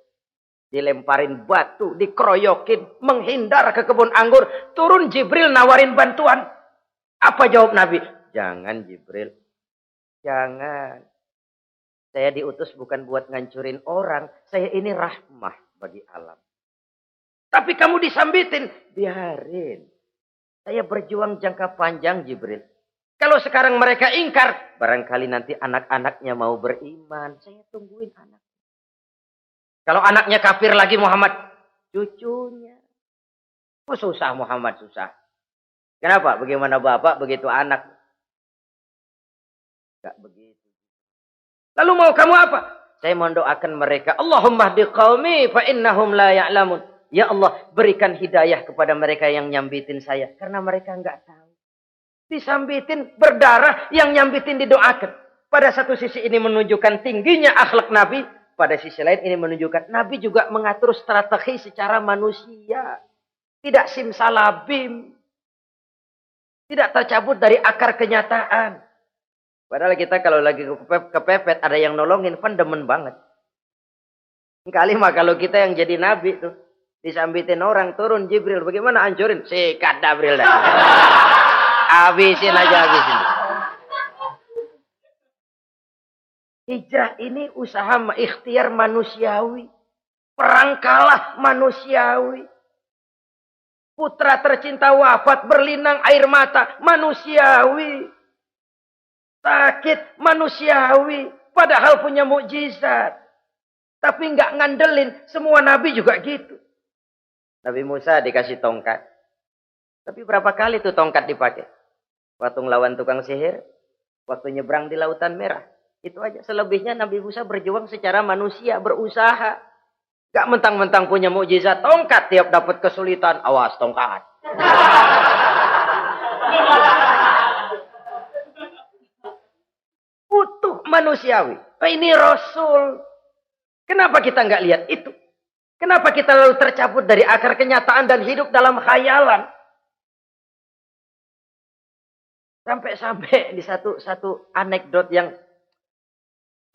Dilemparin batu, dikeroyokin, menghindar ke kebun anggur. Turun Jibril nawarin bantuan. Apa jawab Nabi? Jangan Jibril. Jangan. Saya diutus bukan buat ngancurin orang. Saya ini rahmah bagi alam. Tapi kamu disambitin. Biarin. Saya berjuang jangka panjang Jibril. Kalau sekarang mereka ingkar, barangkali nanti anak-anaknya mau beriman. Saya tungguin anak. Kalau anaknya kafir lagi Muhammad, cucunya. Oh, susah Muhammad, susah. Kenapa? Bagaimana bapak, begitu anak. Enggak begitu. Lalu mau kamu apa? Saya mendoakan mereka. Allahumma hdi qaumi fa innahum la ya'lamun. Ya Allah, berikan hidayah kepada mereka yang nyambitin saya. Karena mereka enggak tahu. Disambitin, berdarah, yang nyambitin didoakan. Pada satu sisi ini menunjukkan tingginya akhlak Nabi. Pada sisi lain ini menunjukkan Nabi juga mengatur strategi secara manusia. Tidak simsalabim. Tidak tercabut dari akar kenyataan. Padahal kita kalau lagi kepepet ada yang nolongin, kan demen banget. Kali mah kalau kita yang jadi Nabi tuh. Disambitin orang, turun Jibril. Bagaimana hancurin? Sikat Jibril dah. Habisin aja, habisin. Hijrah ini usaha ikhtiar manusiawi. Perang kalah manusiawi. Putra tercinta wafat berlinang air mata manusiawi. Sakit manusiawi. Padahal punya mukjizat. Tapi nggak ngandelin. Semua nabi juga gitu. Nabi Musa dikasih tongkat. Tapi berapa kali tuh tongkat dipakai? Waktu ngelawan tukang sihir. Waktu nyebrang di Lautan Merah. Itu aja. Selebihnya Nabi Musa berjuang secara manusia. Berusaha. Gak mentang-mentang punya mukjizat tongkat. Tiap dapat kesulitan. Awas tongkat. manusiawi. Ini Rasul. Kenapa kita nggak lihat itu? Kenapa kita lalu tercabut dari akar kenyataan dan hidup dalam khayalan? Sampai-sampai di satu anekdot yang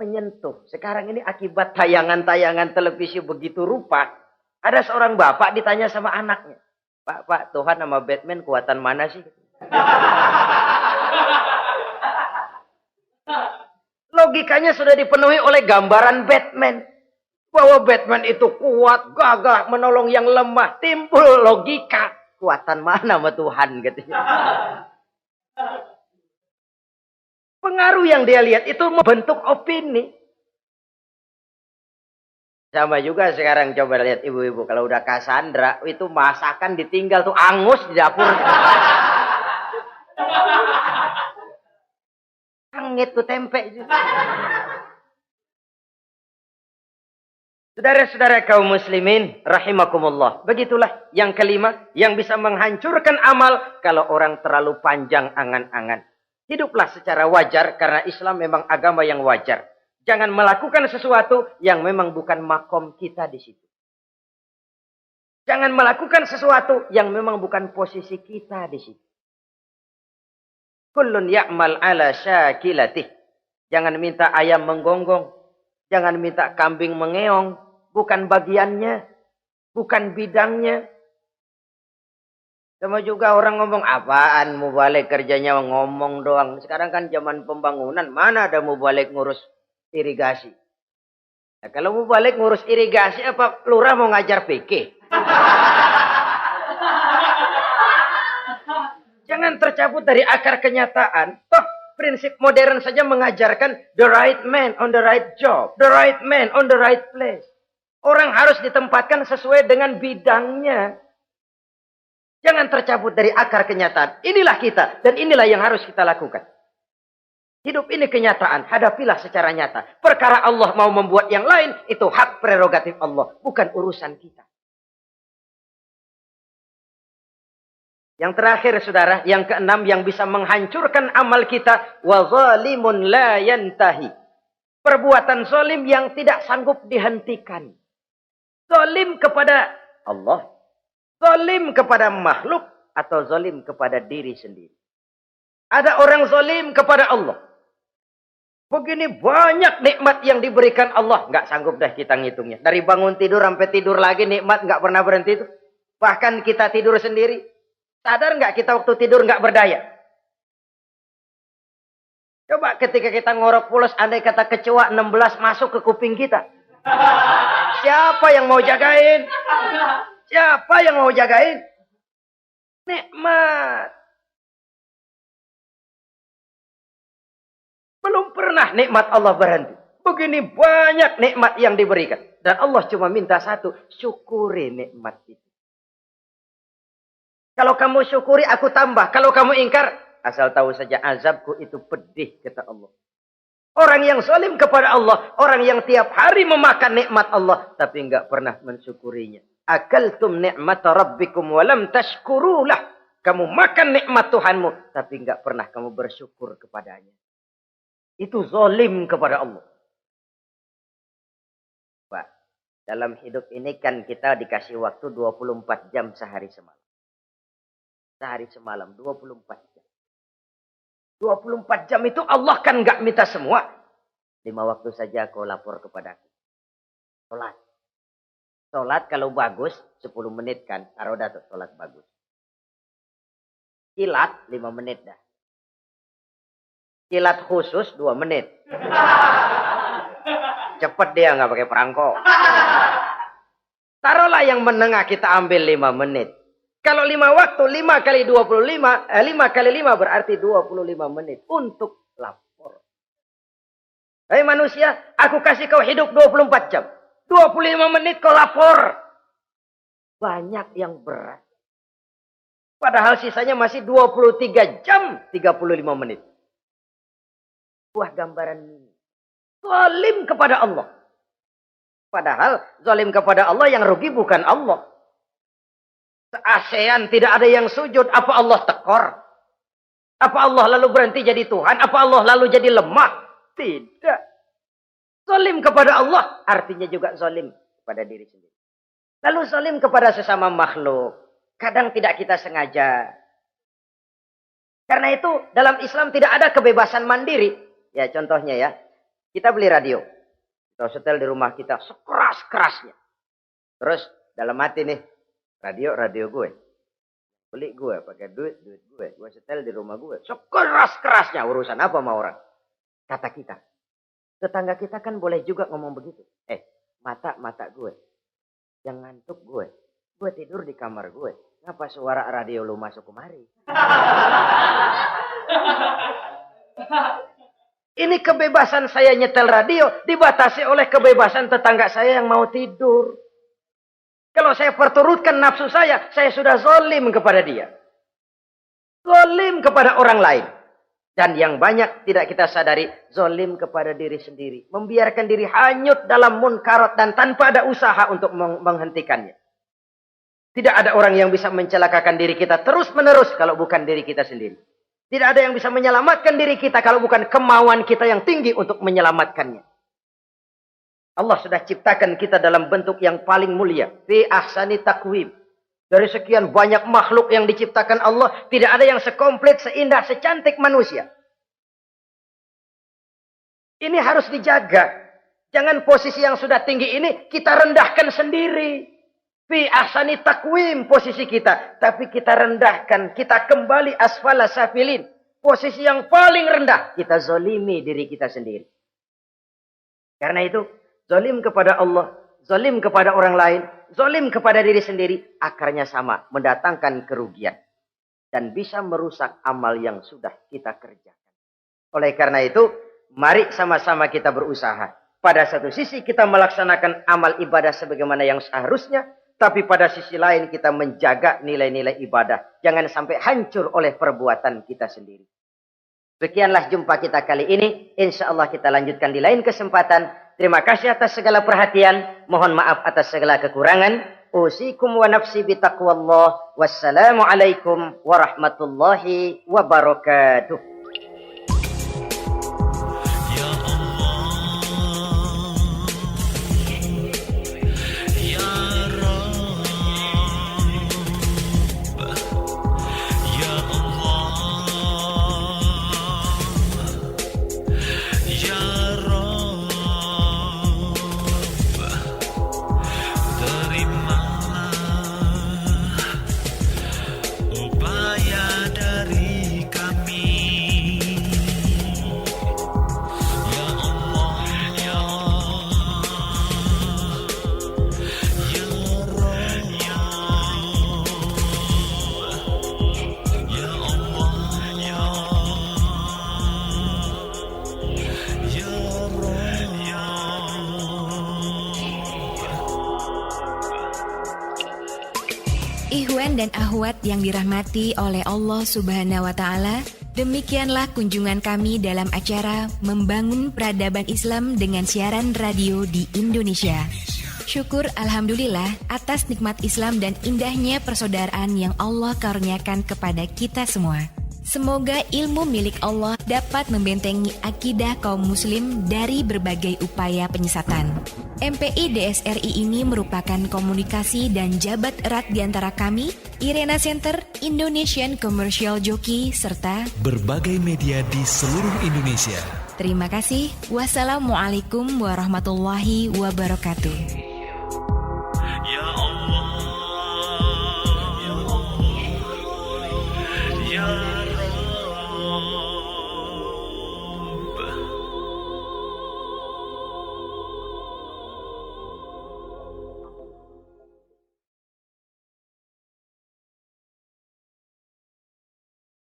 menyentuh. Sekarang ini akibat tayangan-tayangan televisi begitu rupa. Ada seorang bapak ditanya sama anaknya. Pak, Tuhan sama Batman kuatan mana sih? Logikanya sudah dipenuhi oleh gambaran Batman. Bahwa Batman itu kuat, gagah, menolong yang lemah. Timbul logika. Kuatan mana sama Tuhan katanya. Pengaruh yang dia lihat itu membentuk opini. Sama juga sekarang coba lihat ibu-ibu. Kalau udah Cassandra, itu masakan ditinggal tuh angus di dapur. Angit tuh tempe. Saudara-saudara kaum muslimin, rahimakumullah. Begitulah yang kelima, yang bisa menghancurkan amal kalau orang terlalu panjang angan-angan. Hiduplah secara wajar karena Islam memang agama yang wajar. Jangan melakukan sesuatu yang memang bukan makom kita di situ. Jangan melakukan sesuatu yang memang bukan posisi kita di situ. Kullun ya'mal ala syakilatih. Jangan minta ayam menggonggong. Jangan minta kambing mengeong. Bukan bagiannya. Bukan bidangnya. Sama juga orang ngomong, apaan mubalik kerjanya ngomong doang. Sekarang kan zaman pembangunan. Mana ada mubalik ngurus irigasi. Nah, kalau mubalik ngurus irigasi, apa lurah mau ngajar PK? Jangan tercabut dari akar kenyataan. Toh prinsip modern saja mengajarkan the right man on the right job. The right man on the right place. Orang harus ditempatkan sesuai dengan bidangnya. Jangan tercabut dari akar kenyataan. Inilah kita dan inilah yang harus kita lakukan. Hidup ini kenyataan. Hadapilah secara nyata. Perkara Allah mau membuat yang lain, itu hak prerogatif Allah. Bukan urusan kita. Yang terakhir saudara, yang keenam yang bisa menghancurkan amal kita. Wa zalimun la yantahi. Perbuatan zalim yang tidak sanggup dihentikan. Zalim kepada Allah. Zalim kepada makhluk. Atau zalim kepada diri sendiri. Ada orang zalim kepada Allah. Begini banyak nikmat yang diberikan Allah. Nggak sanggup dah kita ngitungnya. Dari bangun tidur sampai tidur lagi nikmat nggak pernah berhenti itu. Bahkan kita tidur sendiri. Sadar nggak kita waktu tidur nggak berdaya? Coba ketika kita ngorok pulas, andai kata kecoa 16 masuk ke kuping kita. Siapa yang mau jagain? Siapa yang mau jagain? Nikmat. Belum pernah nikmat Allah berhenti. Begini banyak nikmat yang diberikan. Dan Allah cuma minta satu. Syukuri nikmat itu. Kalau kamu syukuri, aku tambah. Kalau kamu ingkar, asal tahu saja azabku itu pedih, kata Allah. Orang yang zalim kepada Allah. Orang yang tiap hari memakan nikmat Allah. Tapi enggak pernah mensyukurinya. Akaltum ni'mata rabbikum walam tashkurulah. Kamu makan nikmat Tuhanmu. Tapi enggak pernah kamu bersyukur kepadanya. Itu zalim kepada Allah. Pak, dalam hidup ini kan kita dikasih waktu 24 jam sehari semalam. Sehari semalam, 24 jam. 24 jam itu Allah kan enggak minta semua. 5 waktu saja kau lapor kepadaku. Sholat. Sholat kalau bagus 10 menit kan. Taruh dah tuh sholat bagus. Kilat 5 menit dah. Kilat khusus 2 menit. Cepet dia nggak pakai perangko. Taruhlah yang menengah kita ambil 5 menit. Kalau 5 waktu, 5 kali 25, 5 kali 5 berarti 25 menit untuk lapor. Hei manusia, aku kasih kau hidup 24 jam. 25 menit kau lapor. Banyak yang berat. Padahal sisanya masih 23 jam 35 menit. Buah gambaran ini. Zalim kepada Allah. Padahal zalim kepada Allah yang rugi bukan Allah. Se-ASEAN tidak ada yang sujud. Apa Allah tekor? Apa Allah lalu berhenti jadi Tuhan? Apa Allah lalu jadi lemah? Tidak. Zalim kepada Allah artinya juga zalim kepada diri sendiri. Lalu zalim kepada sesama makhluk. Kadang tidak kita sengaja. Karena itu dalam Islam tidak ada kebebasan mandiri. Ya contohnya ya. Kita beli radio. Kita setel di rumah kita sekeras-kerasnya. Terus dalam hati nih. Radio gue. Beli gue pakai duit gue. Gue setel di rumah gue. Sekeras-kerasnya. Urusan apa sama orang? Kata kita. Tetangga kita kan boleh juga ngomong begitu. Mata gue. Yang ngantuk gue. Gue tidur di kamar gue. Ngapa suara radio lu masuk kemari? Ini kebebasan saya nyetel radio dibatasi oleh kebebasan tetangga saya yang mau tidur. Kalau saya perturutkan nafsu saya sudah zalim kepada dia. Zalim kepada orang lain. Dan yang banyak tidak kita sadari, zalim kepada diri sendiri. Membiarkan diri hanyut dalam munkarat dan tanpa ada usaha untuk menghentikannya. Tidak ada orang yang bisa mencelakakan diri kita terus-menerus kalau bukan diri kita sendiri. Tidak ada yang bisa menyelamatkan diri kita kalau bukan kemauan kita yang tinggi untuk menyelamatkannya. Allah sudah ciptakan kita dalam bentuk yang paling mulia. Fi ahsani taqwim. Dari sekian banyak makhluk yang diciptakan Allah, tidak ada yang sekomplit, seindah, secantik manusia. Ini harus dijaga. Jangan posisi yang sudah tinggi ini kita rendahkan sendiri. Fi ahsani taqwim posisi kita. Tapi kita rendahkan, kita kembali asfala safilin. Posisi yang paling rendah, kita zalimi diri kita sendiri. Karena itu, zalim kepada Allah, zalim kepada orang lain, zalim kepada diri sendiri, akarnya sama, mendatangkan kerugian. Dan bisa merusak amal yang sudah kita kerjakan. Oleh karena itu, mari sama-sama kita berusaha. Pada satu sisi kita melaksanakan amal ibadah sebagaimana yang seharusnya, tapi pada sisi lain kita menjaga nilai-nilai ibadah. Jangan sampai hancur oleh perbuatan kita sendiri. Sekianlah jumpa kita kali ini. Insya Allah kita lanjutkan di lain kesempatan. Terima kasih atas segala perhatian. Mohon maaf atas segala kekurangan. Usikum wa nafsi bitaqwallah. Wassalamualaikum warahmatullahi wabarakatuh. Ikhwan dan akhwat yang dirahmati oleh Allah Subhanahu wa Ta'ala, demikianlah kunjungan kami dalam acara Membangun Peradaban Islam dengan siaran radio di Indonesia. Syukur Alhamdulillah atas nikmat Islam dan indahnya persaudaraan yang Allah karuniakan kepada kita semua. Semoga ilmu milik Allah dapat membentengi akidah kaum muslim dari berbagai upaya penyesatan. MPI DSRI ini merupakan komunikasi dan jabat erat di antara kami, Irena Center, Indonesian Commercial Jockey, serta berbagai media di seluruh Indonesia. Terima kasih. Wassalamualaikum warahmatullahi wabarakatuh.